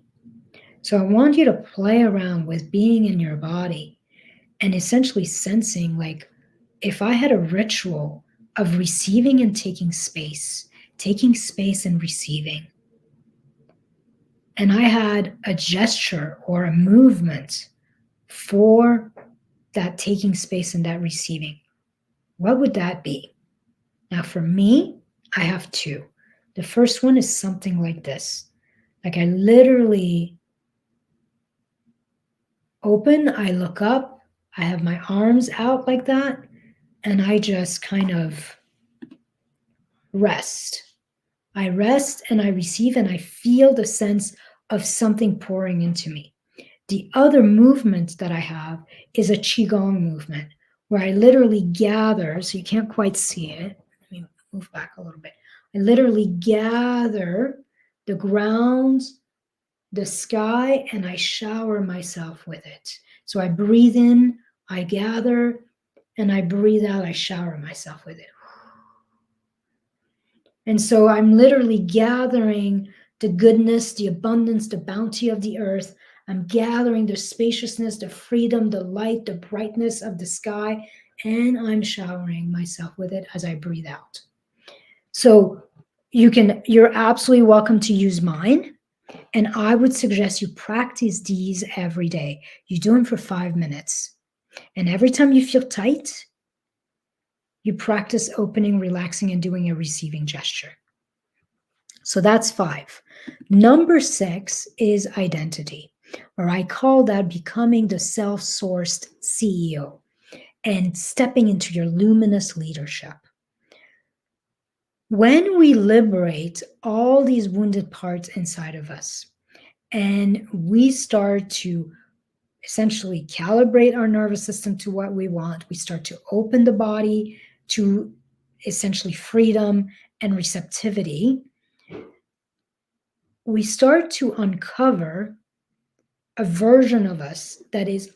So I want you to play around with being in your body and essentially sensing, like, if I had a ritual of receiving and taking space and receiving, and I had a gesture or a movement for that taking space and that receiving, what would that be? Now, for me, I have two. The first one is something like this. Like I literally open, I look up, I have my arms out like that, and I just kind of rest. I rest and I receive and I feel the sense of something pouring into me. The other movement that I have is a Qigong movement where I literally gather, so you can't quite see it. Let me move back a little bit. I literally gather the ground, the sky, and I shower myself with it. So I breathe in, I gather, and I breathe out, I shower myself with it. And so I'm literally gathering the goodness, the abundance, the bounty of the earth. I'm gathering the spaciousness, the freedom, the light, the brightness of the sky, and I'm showering myself with it as I breathe out. So you're absolutely welcome to use mine. And I would suggest you practice these every day. You do them for 5 minutes. And every time you feel tight, you practice opening, relaxing, and doing a receiving gesture. So that's 5. Number 6 is identity, or I call that becoming the self-sourced CEO and stepping into your luminous leadership. When we liberate all these wounded parts inside of us, and we start to essentially calibrate our nervous system to what we want, we start to open the body to essentially freedom and receptivity, we start to uncover a version of us that is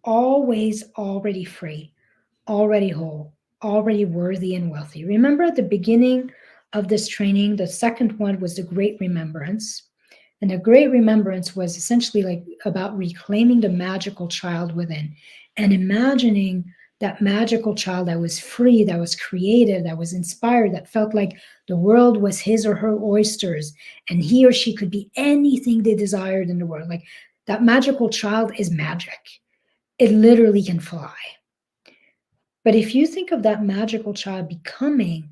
always already free, already whole, already worthy and wealthy. Remember at the beginning of this training, the second one was the great remembrance. And the great remembrance was essentially like about reclaiming the magical child within and imagining that magical child that was free, that was creative, that was inspired, that felt like the world was his or her oysters and he or she could be anything they desired in the world. Like that magical child is magic. It literally can fly. But if you think of that magical child becoming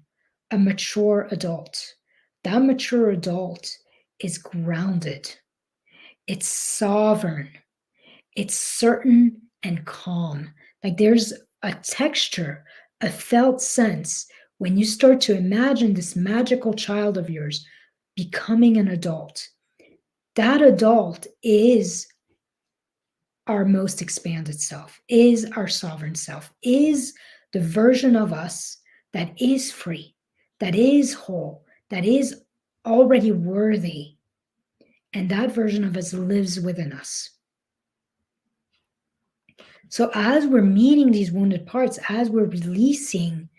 a mature adult, that mature adult is grounded, it's sovereign, it's certain and calm. Like there's a texture, a felt sense when you start to imagine this magical child of yours becoming an adult. That adult is our most expanded self, is our sovereign self, is the version of us that is free, that is whole, that is already worthy. And that version of us lives within us. So as we're meeting these wounded parts, as we're releasing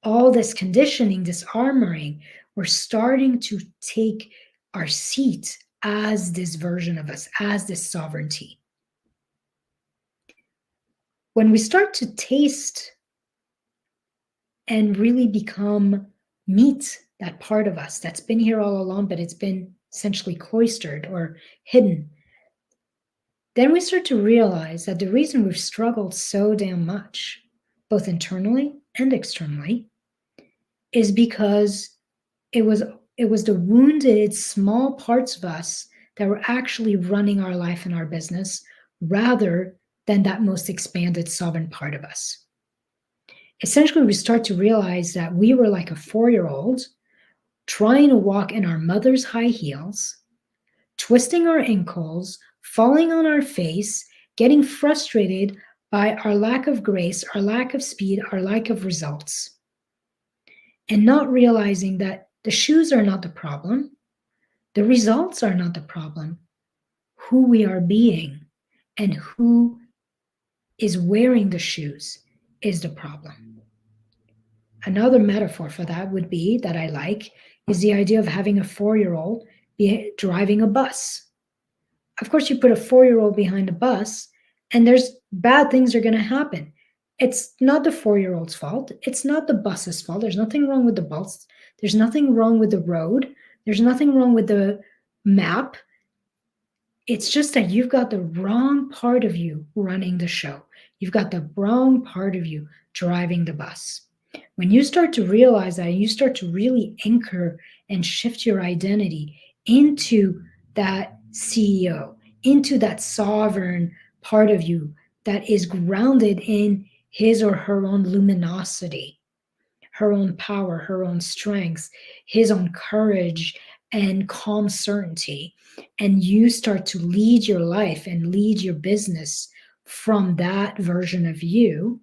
all this conditioning, this armoring, we're starting to take our seat as this version of us, as this sovereignty. When we start to taste and really meet that part of us that's been here all along, but it's been essentially cloistered or hidden, then we start to realize that the reason we've struggled so damn much, both internally and externally, is because it was the wounded small parts of us that were actually running our life and our business rather than that most expanded sovereign part of us. Essentially, we start to realize that we were like a 4-year-old trying to walk in our mother's high heels, twisting our ankles, falling on our face, getting frustrated by our lack of grace, our lack of speed, our lack of results, and not realizing that the shoes are not the problem, the results are not the problem. Who we are being and who is wearing the shoes is the problem. Another metaphor for that would be that I like is the idea of having a 4-year-old driving a bus. Of course, you put a 4-year-old behind a bus, and there's bad things are going to happen. It's not the 4-year-old's fault. It's not the bus's fault. There's nothing wrong with the bus. There's nothing wrong with the road. There's nothing wrong with the map. It's just that you've got the wrong part of you running the show. You've got the wrong part of you driving the bus. When you start to realize that, you start to really anchor and shift your identity into that CEO, into that sovereign part of you that is grounded in his or her own luminosity, her own power, her own strength, his own courage and calm certainty. And you start to lead your life and lead your business from that version of you,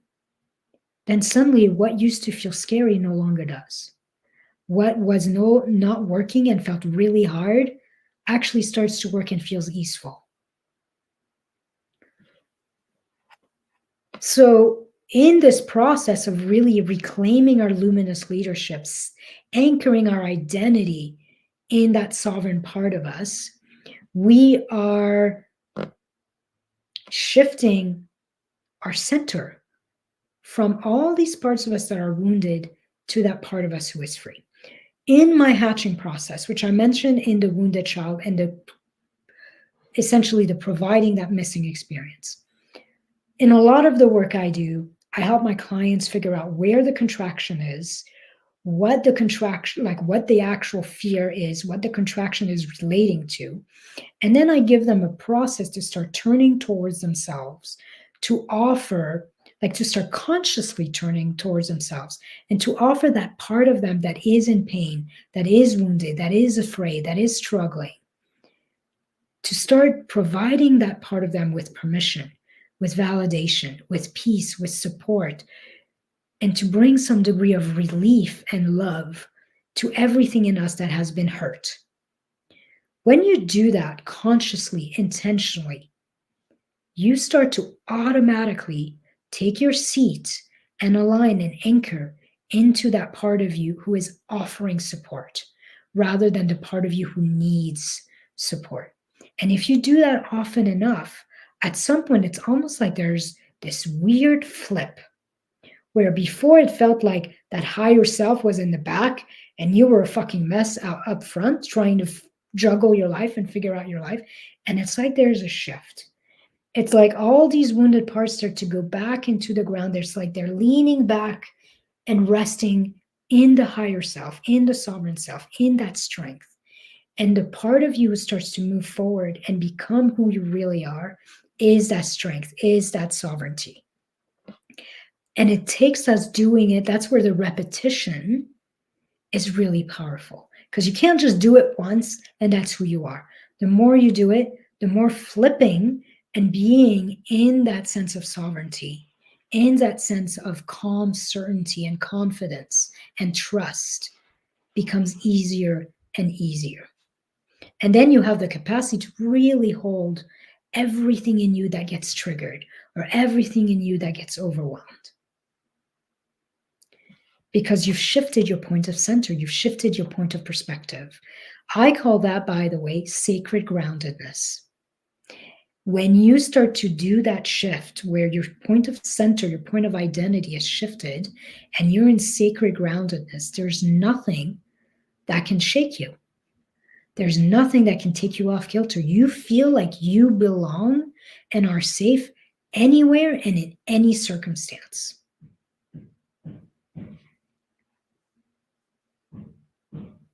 then suddenly what used to feel scary no longer does. What was not working and felt really hard actually starts to work and feels easeful. So in this process of really reclaiming our luminous leaderships, anchoring our identity in that sovereign part of us, we are shifting our center from all these parts of us that are wounded to that part of us who is free. In my hatching process, which I mentioned in the wounded child and essentially the providing that missing experience, in a lot of the work I do, I help my clients figure out where the contraction is, what the contraction, like what the actual fear is, what the contraction is relating to. And then I give them a process to start turning towards themselves, to offer, like to start consciously turning towards themselves and to offer that part of them that is in pain, that is wounded, that is afraid, that is struggling, to start providing that part of them with permission, with validation, with peace, with support, and to bring some degree of relief and love to everything in us that has been hurt. When you do that consciously, intentionally, you start to automatically take your seat and align and anchor into that part of you who is offering support rather than the part of you who needs support. And if you do that often enough, at some point, it's almost like there's this weird flip where before it felt like that higher self was in the back and you were a fucking mess out up front trying to juggle your life and figure out your life. And it's like there's a shift. It's like all these wounded parts start to go back into the ground. It's like they're leaning back and resting in the higher self, in the sovereign self, in that strength. And the part of you starts to move forward and become who you really are is that strength, is that sovereignty. And it takes us doing it. That's where the repetition is really powerful because you can't just do it once and that's who you are. The more you do it, the more flipping and being in that sense of sovereignty, in that sense of calm certainty and confidence and trust becomes easier and easier. And then you have the capacity to really hold everything in you that gets triggered or everything in you that gets overwhelmed. Because you've shifted your point of center, you've shifted your point of perspective. I call that, by the way, sacred groundedness. When you start to do that shift where your point of center, your point of identity is shifted and you're in sacred groundedness, there's nothing that can shake you. There's nothing that can take you off kilter. You feel like you belong and are safe anywhere and in any circumstance.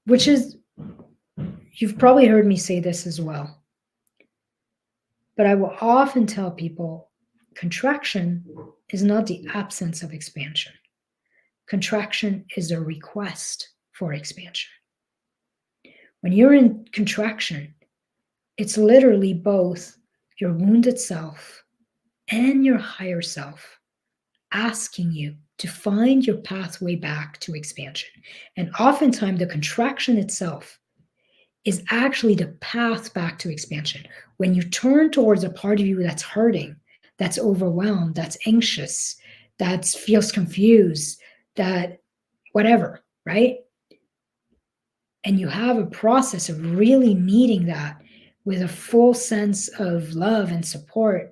Which is, you've probably heard me say this as well, but I will often tell people contraction is not the absence of expansion. Contraction is a request for expansion. When you're in contraction, it's literally both your wounded self and your higher self asking you to find your pathway back to expansion. And oftentimes the contraction itself is actually the path back to expansion. When you turn towards a part of you that's hurting, that's overwhelmed, that's anxious, that feels confused, that whatever, right? And you have a process of really meeting that with a full sense of love and support,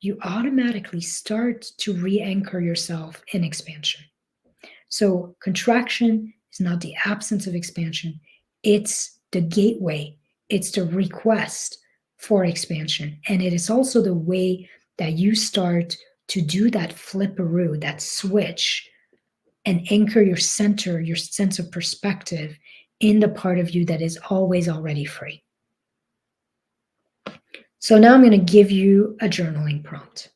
you automatically start to re-anchor yourself in expansion. So contraction is not the absence of expansion. It's the gateway. It's the request for expansion. And it is also the way that you start to do that flipperoo, that switch, and anchor your center, your sense of perspective in the part of you that is always already free. So now I'm going to give you a journaling prompt.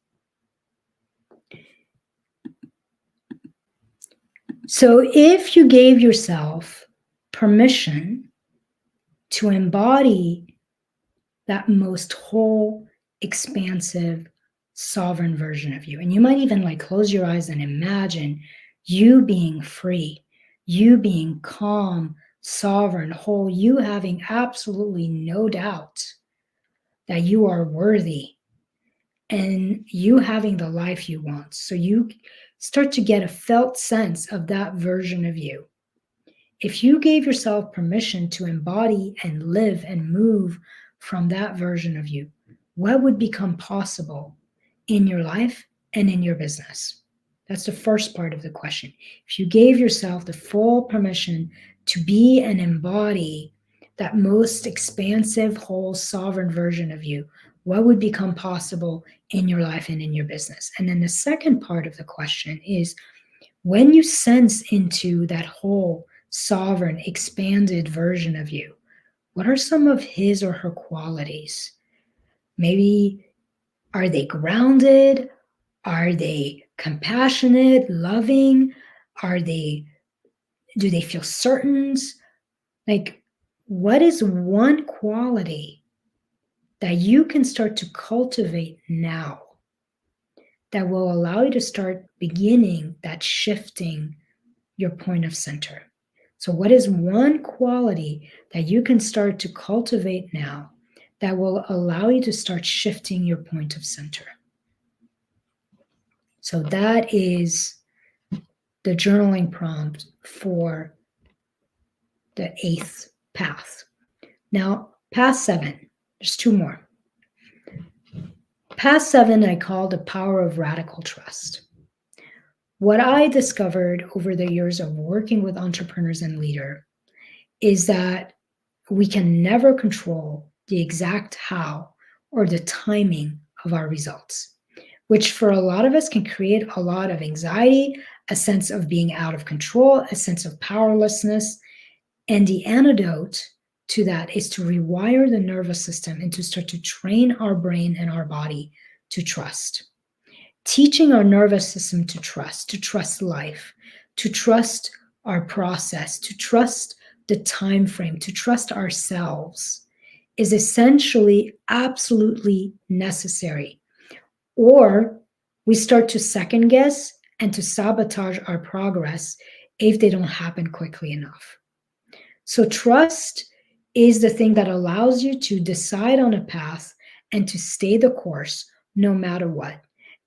So if you gave yourself permission to embody that most whole, expansive, sovereign version of you, and you might even like close your eyes and imagine you being free, you being calm, sovereign, whole, you having absolutely no doubt that you are worthy and you having the life you want. So you start to get a felt sense of that version of you. If you gave yourself permission to embody and live and move from that version of you, what would become possible in your life and in your business? That's the first part of the question. If you gave yourself the full permission to be and embody that most expansive, whole, sovereign version of you, what would become possible in your life and in your business? And then the second part of the question is, when you sense into that whole, sovereign, expanded version of you, what are some of his or her qualities? Maybe are they grounded? Are they compassionate, loving? Do they feel certain? Like, what is one quality that you can start to cultivate now that will allow you to start beginning that shifting your point of center? So what is one quality that you can start to cultivate now that will allow you to start shifting your point of center? So that is the journaling prompt for the 8th path. Now, Path 7, there's 2 more. Path 7 I call the power of radical trust. What I discovered over the years of working with entrepreneurs and leaders is that we can never control the exact how or the timing of our results, which for a lot of us can create a lot of anxiety, a sense of being out of control, a sense of powerlessness. And the antidote to that is to rewire the nervous system and to start to train our brain and our body to trust. Teaching our nervous system to trust life, to trust our process, to trust the time frame, to trust ourselves is essentially absolutely necessary. Or we start to second guess and to sabotage our progress if they don't happen quickly enough. So trust is the thing that allows you to decide on a path and to stay the course no matter what,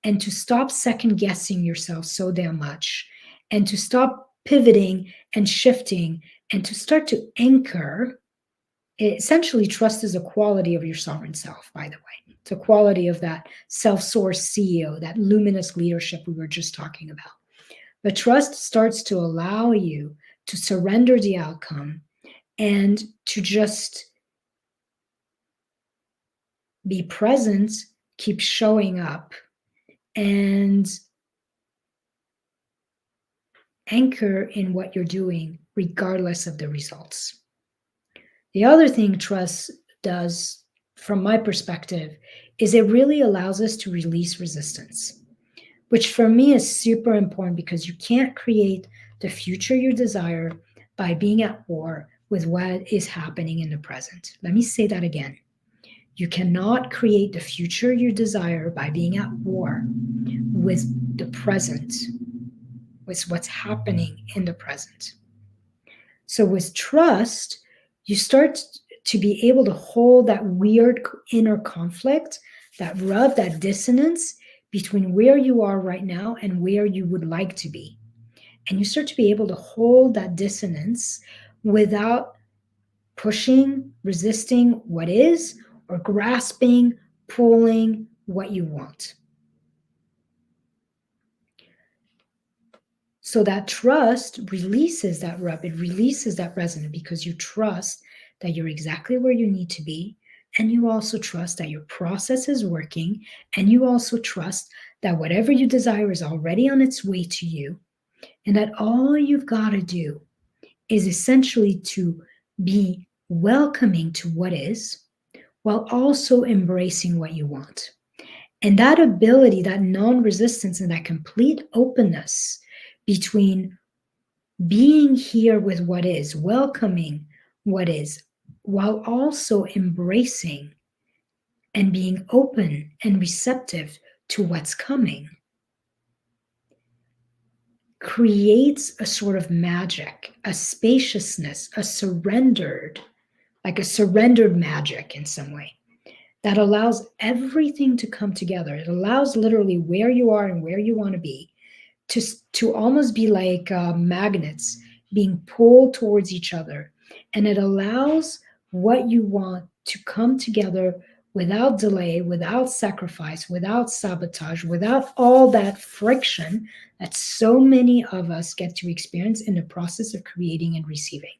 and to stop second guessing yourself so damn much, and to stop pivoting and shifting, and to start to anchor. Essentially, trust is a quality of your sovereign self, by the way. It's a quality of that self-sourced CEO, that luminous leadership we were just talking about. But trust starts to allow you to surrender the outcome and to just be present, keep showing up, and anchor in what you're doing, regardless of the results. The other thing trust does, from my perspective, is it really allows us to release resistance, which for me is super important because you can't create the future you desire by being at war with what is happening in the present. Let me say that again. You cannot create the future you desire by being at war with the present, with what's happening in the present. So with trust, you start to be able to hold that weird inner conflict, that rub, that dissonance between where you are right now and where you would like to be. And you start to be able to hold that dissonance without pushing, resisting what is, or grasping, pulling what you want. So that trust releases that rub, it releases that resonance because you trust that you're exactly where you need to be. And you also trust that your process is working. And you also trust that whatever you desire is already on its way to you. And that all you've got to do is essentially to be welcoming to what is while also embracing what you want. And that ability, that non-resistance and that complete openness between being here with what is, welcoming what is, while also embracing and being open and receptive to what's coming, creates a sort of magic, a spaciousness, like a surrendered magic in some way that allows everything to come together. It allows literally where you are and where you want to be to almost be like magnets being pulled towards each other. And it allows what you want to come together without delay, without sacrifice, without sabotage, without all that friction that so many of us get to experience in the process of creating and receiving.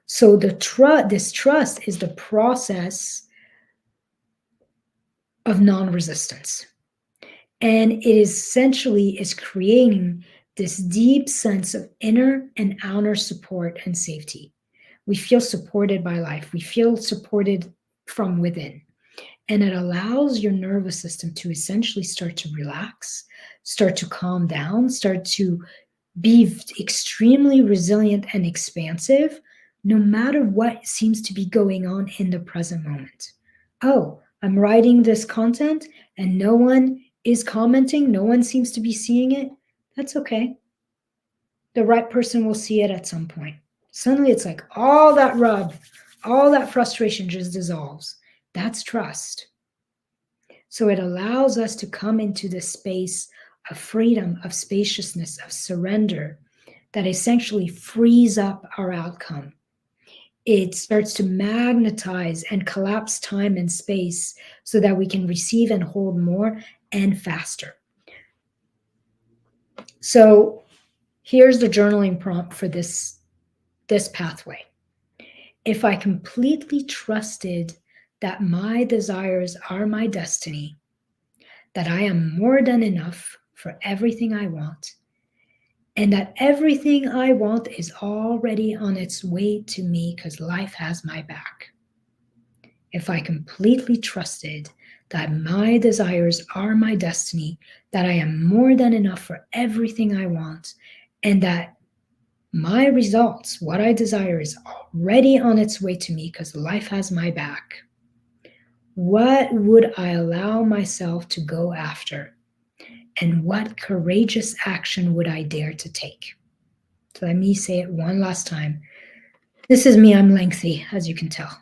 So this trust is the process of non-resistance. And it essentially is creating this deep sense of inner and outer support and safety. We feel supported by life. We feel supported from within. And it allows your nervous system to essentially start to relax, start to calm down, start to be extremely resilient and expansive, no matter what seems to be going on in the present moment. Oh, I'm writing this content and no one is commenting, no one seems to be seeing it. That's okay. The right person will see it at some point. Suddenly it's like all that rub, all that frustration just dissolves. That's trust. So it allows us to come into this space of freedom, of spaciousness, of surrender that essentially frees up our outcome. it starts to magnetize and collapse time and space so that we can receive and hold more and faster. So here's the journaling prompt for this pathway. If I completely trusted that my desires are my destiny, that I am more than enough for everything I want, and that everything I want is already on its way to me because life has my back. If I completely trusted that my desires are my destiny, that I am more than enough for everything I want, and that my results, what I desire, is already on its way to me because life has my back, what would I allow myself to go after? And what courageous action would I dare to take? So let me say it one last time. This is me, I'm lengthy, as you can tell.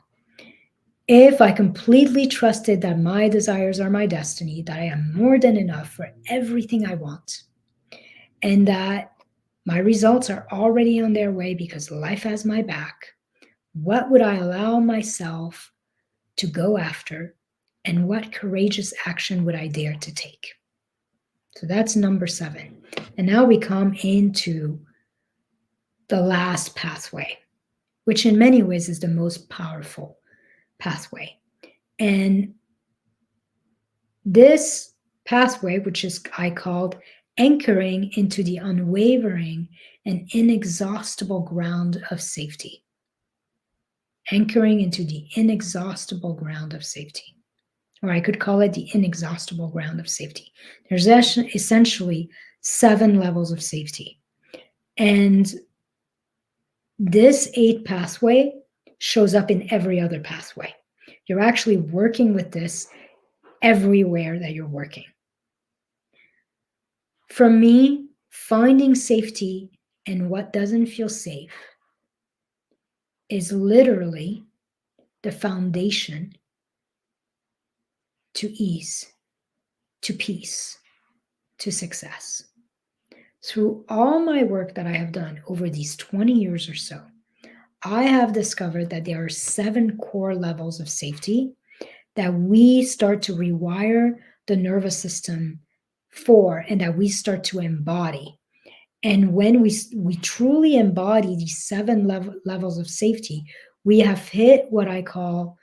If I completely trusted that my desires are my destiny, that I am more than enough for everything I want, and that my results are already on their way because life has my back, what would I allow myself to go after? And what courageous action would I dare to take? So that's number 7. And now we come into the last pathway, which in many ways is the most powerful pathway. And this pathway, which is I called anchoring into the unwavering and inexhaustible ground of safety. Anchoring into the inexhaustible ground of safety. Or I could call it the inexhaustible ground of safety. There's essentially 7 levels of safety. And this 8 pathway shows up in every other pathway. You're actually working with this everywhere that you're working. For me, finding safety in what doesn't feel safe is literally the foundation to ease, to peace, to success. Through all my work that I have done over these 20 years or so, I have discovered that there are 7 core levels of safety that we start to rewire the nervous system for and that we start to embody. And when we truly embody these 7 levels of safety, we have hit what I call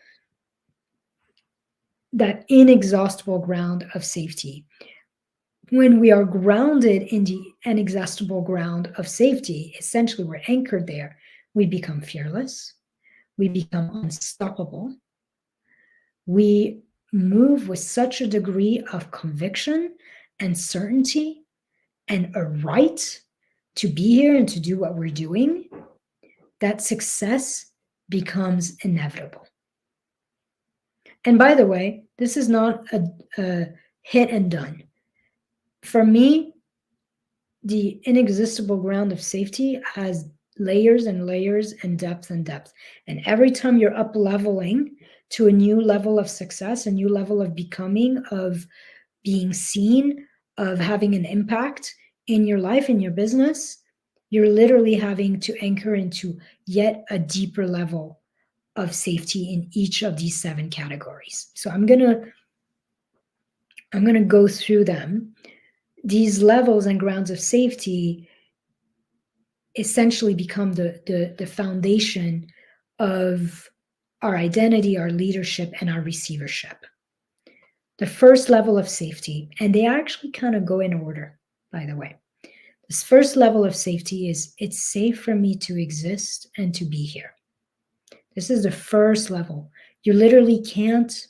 that inexhaustible ground of safety. When we are grounded in the inexhaustible ground of safety, essentially we're anchored there, we become fearless, we become unstoppable, we move with such a degree of conviction and certainty and a right to be here and to do what we're doing, that success becomes inevitable. And by the way, this is not a hit and done. For me, the inexhaustible ground of safety has layers and layers and depth and depth. And every time you're up leveling to a new level of success, a new level of becoming, of being seen, of having an impact in your life, in your business, you're literally having to anchor into yet a deeper level of safety in each of these 7 categories. So I'm gonna go through them. These levels and grounds of safety essentially become the foundation of our identity, our leadership, and our receivership. The first level of safety, and they actually kind of go in order, by the way. This first level of safety is it's safe for me to exist and to be here. This is the first level. You literally can't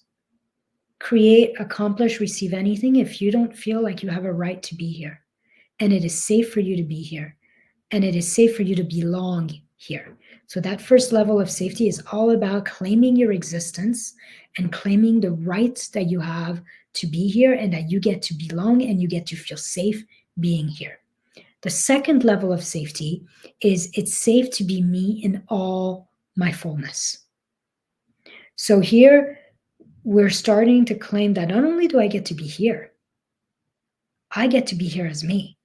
create, accomplish, receive anything if you don't feel like you have a right to be here. And it is safe for you to be here. And it is safe for you to belong here. So that first level of safety is all about claiming your existence and claiming the rights that you have to be here and that you get to belong and you get to feel safe being here. The second level of safety is it's safe to be me in all my fullness. So here we're starting to claim that not only do I get to be here, I get to be here as me.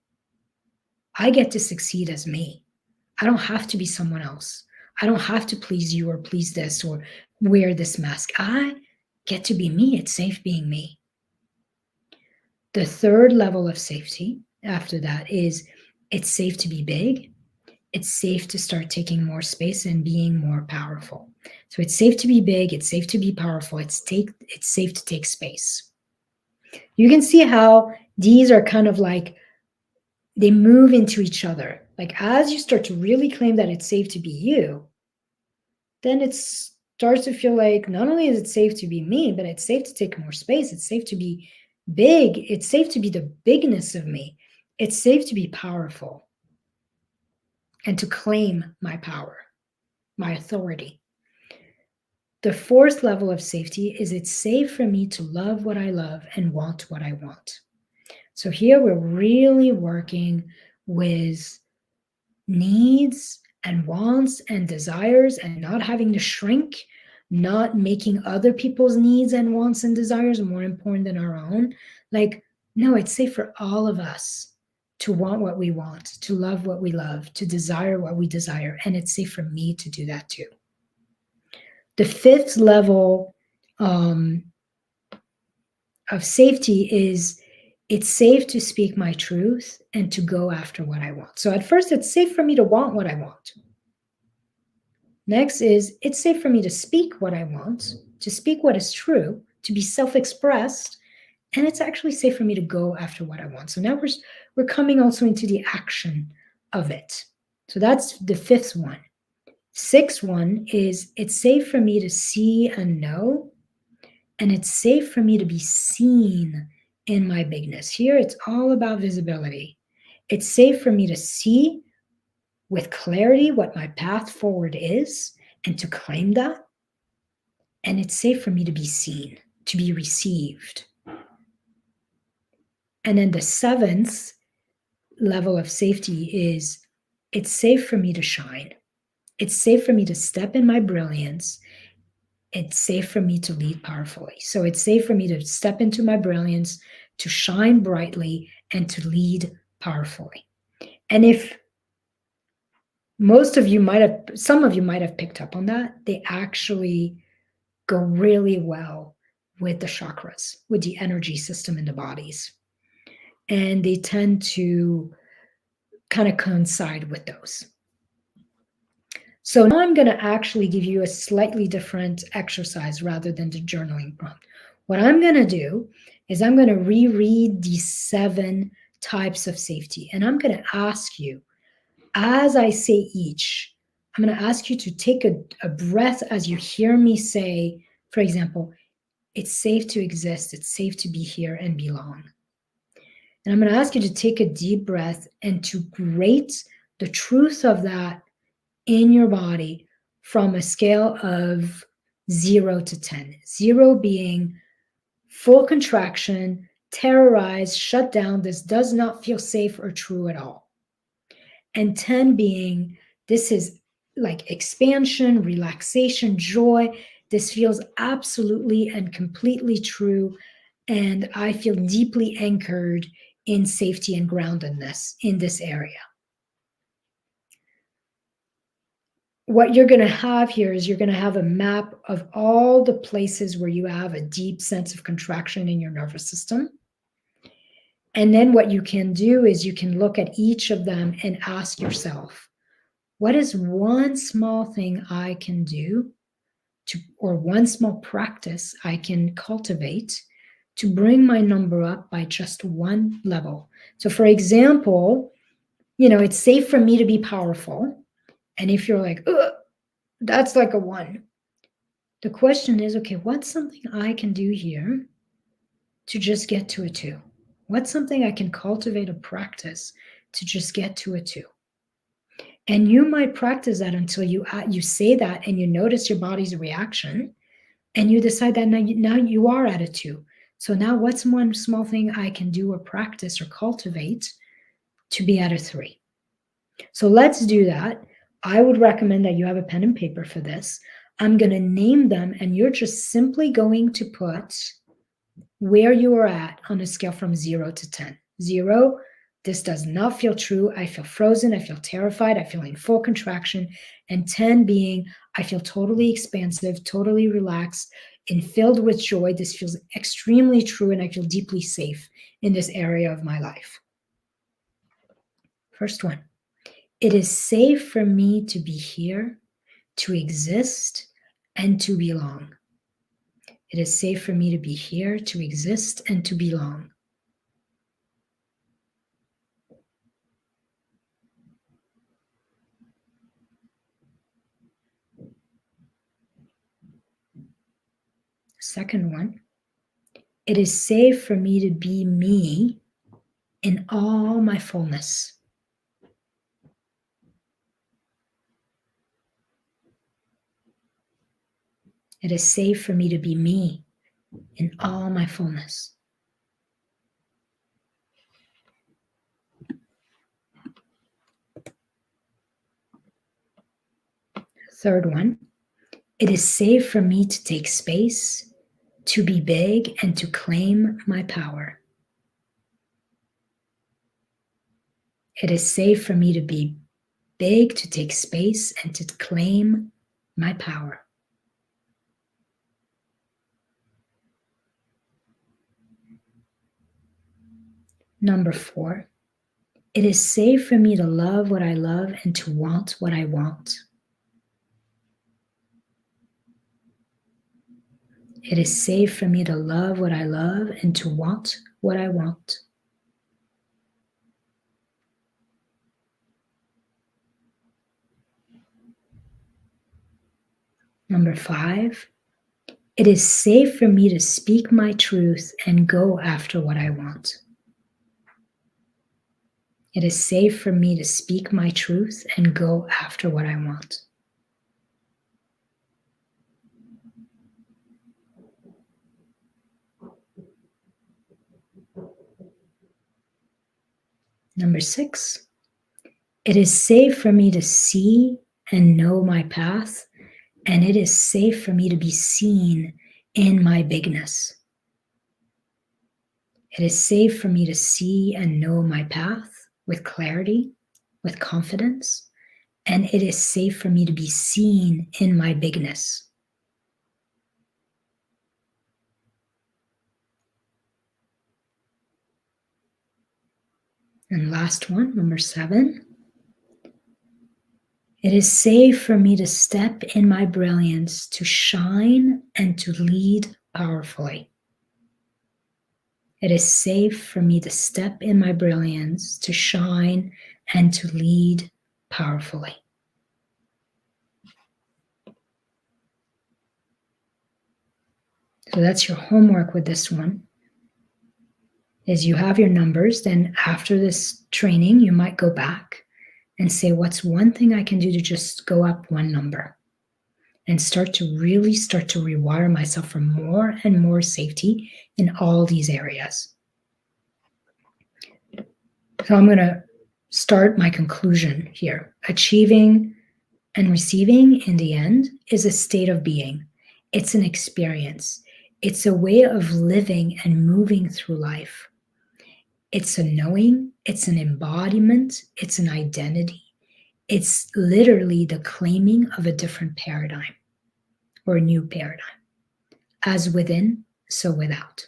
I get to succeed as me. I don't have to be someone else. I don't have to please you or please this or wear this mask. I get to be me. It's safe being me. The third level of safety after that is it's safe to be big. It's safe to start taking more space and being more powerful. So it's safe to be big. It's safe to be powerful. It's safe to take space. You can see how these are kind of like they move into each other. Like as you start to really claim that it's safe to be you, then it starts to feel like not only is it safe to be me, but it's safe to take more space. It's safe to be big. It's safe to be the bigness of me. It's safe to be powerful and to claim my power, my authority. The fourth level of safety is it's safe for me to love what I love and want what I want. So here we're really working with needs and wants and desires and not having to shrink, not making other people's needs and wants and desires more important than our own. Like, no, it's safe for all of us to want what we want, to love what we love, to desire what we desire. And it's safe for me to do that too. The fifth level of safety is it's safe to speak my truth and to go after what I want. So at first, it's safe for me to want what I want. Next is it's safe for me to speak what I want, to speak what is true, to be self-expressed, and it's actually safe for me to go after what I want. So now we're coming also into the action of it. So that's the fifth one. Sixth one is it's safe for me to see and know, and it's safe for me to be seen in my bigness. Here, it's all about visibility. It's safe for me to see with clarity what my path forward is and to claim that. And it's safe for me to be seen, to be received. And then the seventh level of safety is it's safe for me to shine. It's safe for me to step in my brilliance. It's safe for me to lead powerfully. So it's safe for me to step into my brilliance, to shine brightly, and to lead powerfully. And if some of you might have picked up on that, they actually go really well with the chakras, with the energy system in the bodies. And they tend to kind of coincide with those. So now I'm going to actually give you a slightly different exercise rather than the journaling prompt. What I'm going to do is I'm going to reread these 7 types of safety. And I'm going to ask you, as I say each, I'm going to ask you to take a breath as you hear me say, for example, it's safe to exist, it's safe to be here and belong. And I'm going to ask you to take a deep breath and to rate the truth of that in your body from a scale of 0 to 10. 0 being full contraction, terrorized, shut down, this does not feel safe or true at all. And 10 being this is like expansion, relaxation, joy. This feels absolutely and completely true. And I feel deeply anchored in safety and groundedness in this area. What you're going to have here is you're going to have a map of all the places where you have a deep sense of contraction in your nervous system. And then what you can do is you can look at each of them and ask yourself, what is one small thing I can do or one small practice I can cultivate to bring my number up by just one level? So for example, it's safe for me to be powerful. And if you're like, that's like a 1. The question is, okay, what's something I can do here to just get to a 2? What's something I can cultivate a practice to just get to a 2? And you might practice that until you say that and you notice your body's reaction and you decide that now you are at a 2. So now what's one small thing I can do or practice or cultivate to be at a 3? So let's do that. I would recommend that you have a pen and paper for this. I'm going to name them, and you're just simply going to put where you are at on a scale from 0 to 10. 0, This does not feel true. I feel frozen. I feel terrified. I feel in full contraction. And 10 being, I feel totally expansive, totally relaxed, and filled with joy. This feels extremely true, and I feel deeply safe in this area of my life. First one, it is safe for me to be here, to exist, and to belong. It is safe for me to be here, to exist, and to belong. Second one, it is safe for me to be me in all my fullness. It is safe for me to be me in all my fullness. Third one, it is safe for me to take space, to be big, and to claim my power. It is safe for me to be big, to take space, and to claim my power. Number 4, it is safe for me to love what I love and to want what I want. It is safe for me to love what I love and to want what I want. Number 5, it is safe for me to speak my truth and go after what I want. It is safe for me to speak my truth and go after what I want. Number 6, it is safe for me to see and know my path, and it is safe for me to be seen in my bigness. It is safe for me to see and know my path with clarity, with confidence, and it is safe for me to be seen in my bigness. And last one, number 7, it is safe for me to step in my brilliance, to shine and to lead powerfully. It is safe for me to step in my brilliance, to shine and to lead powerfully. So that's your homework with this one. Is you have your numbers, then after this training, you might go back and say, what's one thing I can do to just go up one number? And start to rewire myself for more and more safety in all these areas. So I'm going to start my conclusion here. Achieving and receiving in the end is a state of being. It's an experience. It's a way of living and moving through life. It's a knowing, it's an embodiment, it's an identity. It's literally the claiming of a different paradigm or a new paradigm. As within, so without.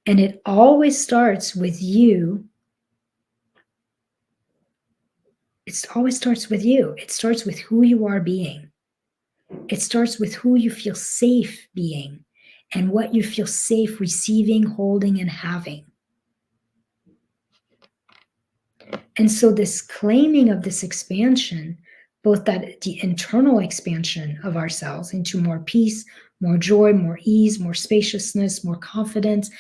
And it always starts with you. It always starts with you. It starts with who you are being. It starts with who you feel safe being and what you feel safe receiving, holding, and having. And so this claiming of this expansion, both that the internal expansion of ourselves into more peace, more joy, more ease, more spaciousness, more confidence,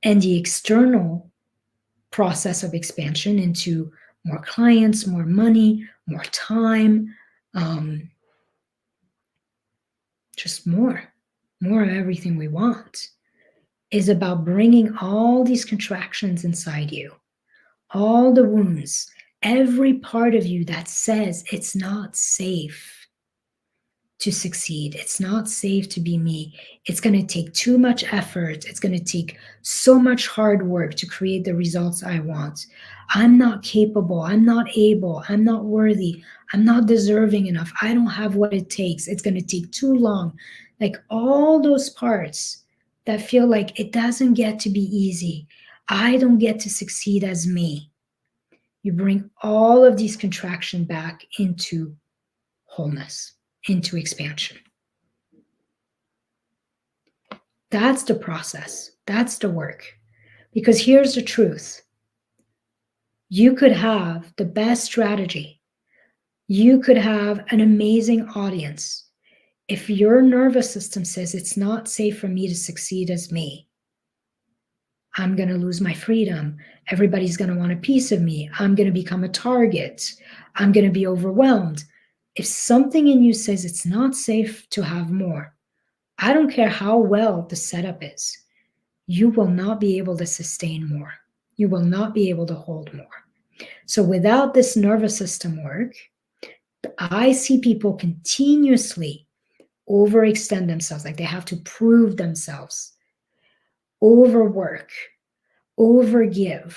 and the external process of expansion into more clients, more money, more time, just more of everything we want, is about bringing all these contractions inside you, all the wounds, every part of you that says it's not safe, to succeed. It's not safe to be me. It's going to take too much effort. It's going to take so much hard work to create the results I want. I'm not capable. I'm not able. I'm not worthy. I'm not deserving enough. I don't have what it takes. It's going to take too long. Like all those parts that feel like it doesn't get to be easy. I don't get to succeed as me. You bring all of these contraction back into wholeness, into expansion. That's the process. That's the work. Because here's the truth. You could have the best strategy. You could have an amazing audience. If your nervous system says it's not safe for me to succeed as me, I'm going to lose my freedom. Everybody's going to want a piece of me. I'm going to become a target. I'm going to be overwhelmed. If something in you says it's not safe to have more, I don't care how well the setup is, you will not be able to sustain more. You will not be able to hold more. So without this nervous system work, I see people continuously overextend themselves, like they have to prove themselves, overwork, overgive,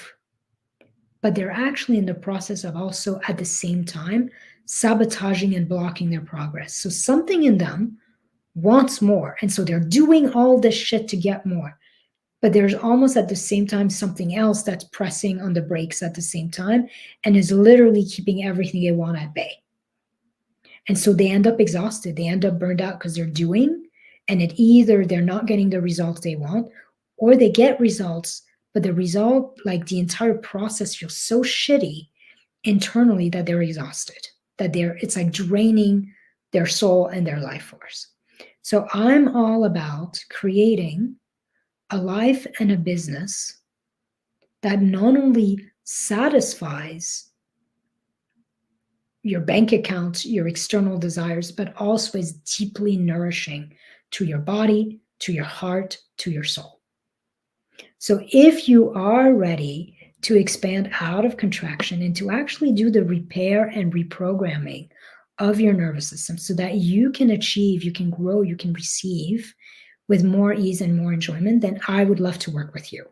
but they're actually in the process of also at the same time sabotaging and blocking their progress. So something in them wants more, and so they're doing all this shit to get more, but there's almost at the same time something else that's pressing on the brakes at the same time and is literally keeping everything they want at bay. And so they end up exhausted, they end up burned out because they're doing, and it either they're not getting the results they want, or they get results, but the result, like the entire process feels so shitty internally that they're exhausted, that it's like draining their soul and their life force. So I'm all about creating a life and a business that not only satisfies your bank account, your external desires, but also is deeply nourishing to your body, to your heart, to your soul. So if you are ready to expand out of contraction and to actually do the repair and reprogramming of your nervous system so that you can achieve, you can grow, you can receive with more ease and more enjoyment, then I would love to work with you.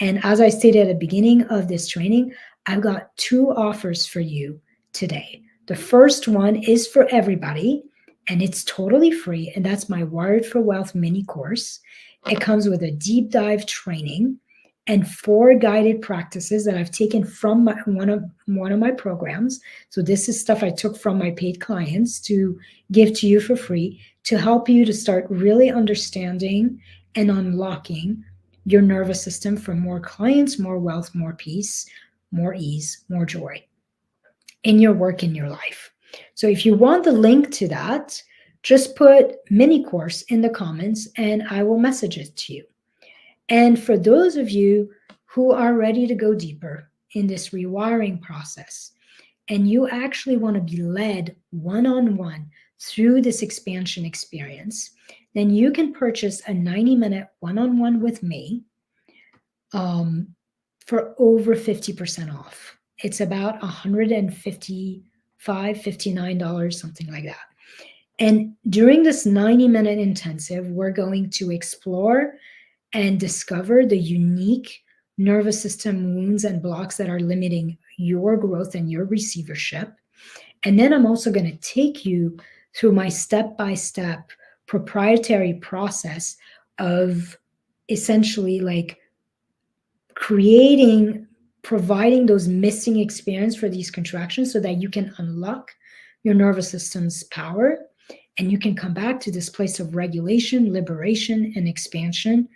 And as I stated at the beginning of this training, I've got 2 offers for you today. The first one is for everybody, and it's totally free, and that's my Wired for Wealth mini course. It comes with a deep dive training and 4 guided practices that I've taken from one of my programs. So this is stuff I took from my paid clients to give to you for free to help you to start really understanding and unlocking your nervous system for more clients, more wealth, more peace, more ease, more joy in your work, in your life. So if you want the link to that, just put mini course in the comments and I will message it to you. And for those of you who are ready to go deeper in this rewiring process, and you actually want to be led one-on-one through this expansion experience, then you can purchase a 90-minute one-on-one with me for over 50% off. It's about $155, $59, something like that. And during this 90-minute intensive, we're going to explore and discover the unique nervous system wounds and blocks that are limiting your growth and your receivership. And then I'm also going to take you through my step-by-step proprietary process of essentially like providing those missing experience for these contractions so that you can unlock your nervous system's power and you can come back to this place of regulation, liberation, and expansion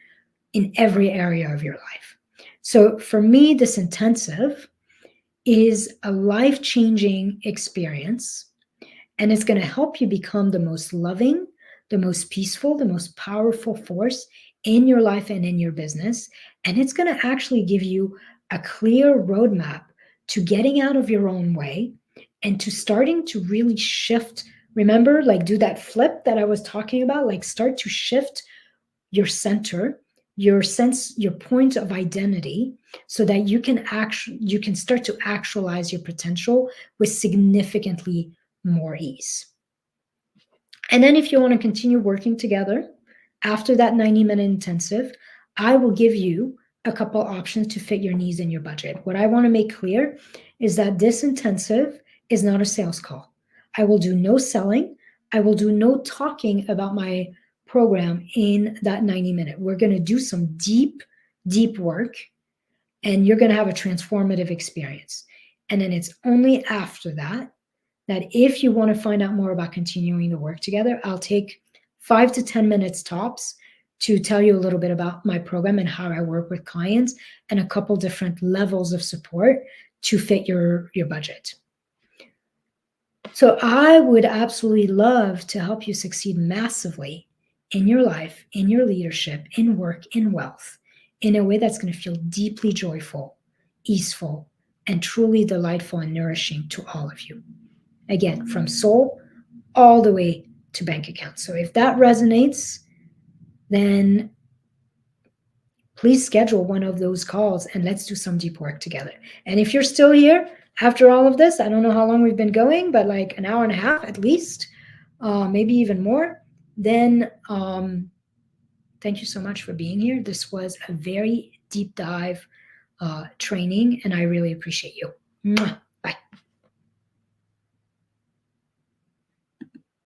in every area of your life. So for me, this intensive is a life-changing experience, and it's going to help you become the most loving, the most peaceful, the most powerful force in your life and in your business. And it's going to actually give you a clear roadmap to getting out of your own way and to starting to really shift. Remember, like do that flip that I was talking about, like start to shift your center, your sense, your point of identity, so that you can start to actualize your potential with significantly more ease. And then if you want to continue working together after that 90-minute intensive, I will give you a couple options to fit your needs and your budget. What I want to make clear is that this intensive is not a sales call. I will do no selling. I will do no talking about my program in that 90-minute. We're going to do some deep, deep work, and you're going to have a transformative experience. And then it's only after that that if you want to find out more about continuing to work together, I'll take 5 to 10 minutes tops to tell you a little bit about my program and how I work with clients and a couple different levels of support to fit your budget. So I would absolutely love to help you succeed massively in your life, in your leadership, in work, in wealth, in a way that's going to feel deeply joyful, easeful, and truly delightful and nourishing to all of you. Again, from soul all the way to bank account. So if that resonates, then please schedule one of those calls and let's do some deep work together. And if you're still here after all of this, I don't know how long we've been going, but like an hour and a half at least, maybe even more, then thank you so much for being here. This was a very deep dive training, and I really appreciate you. Mwah.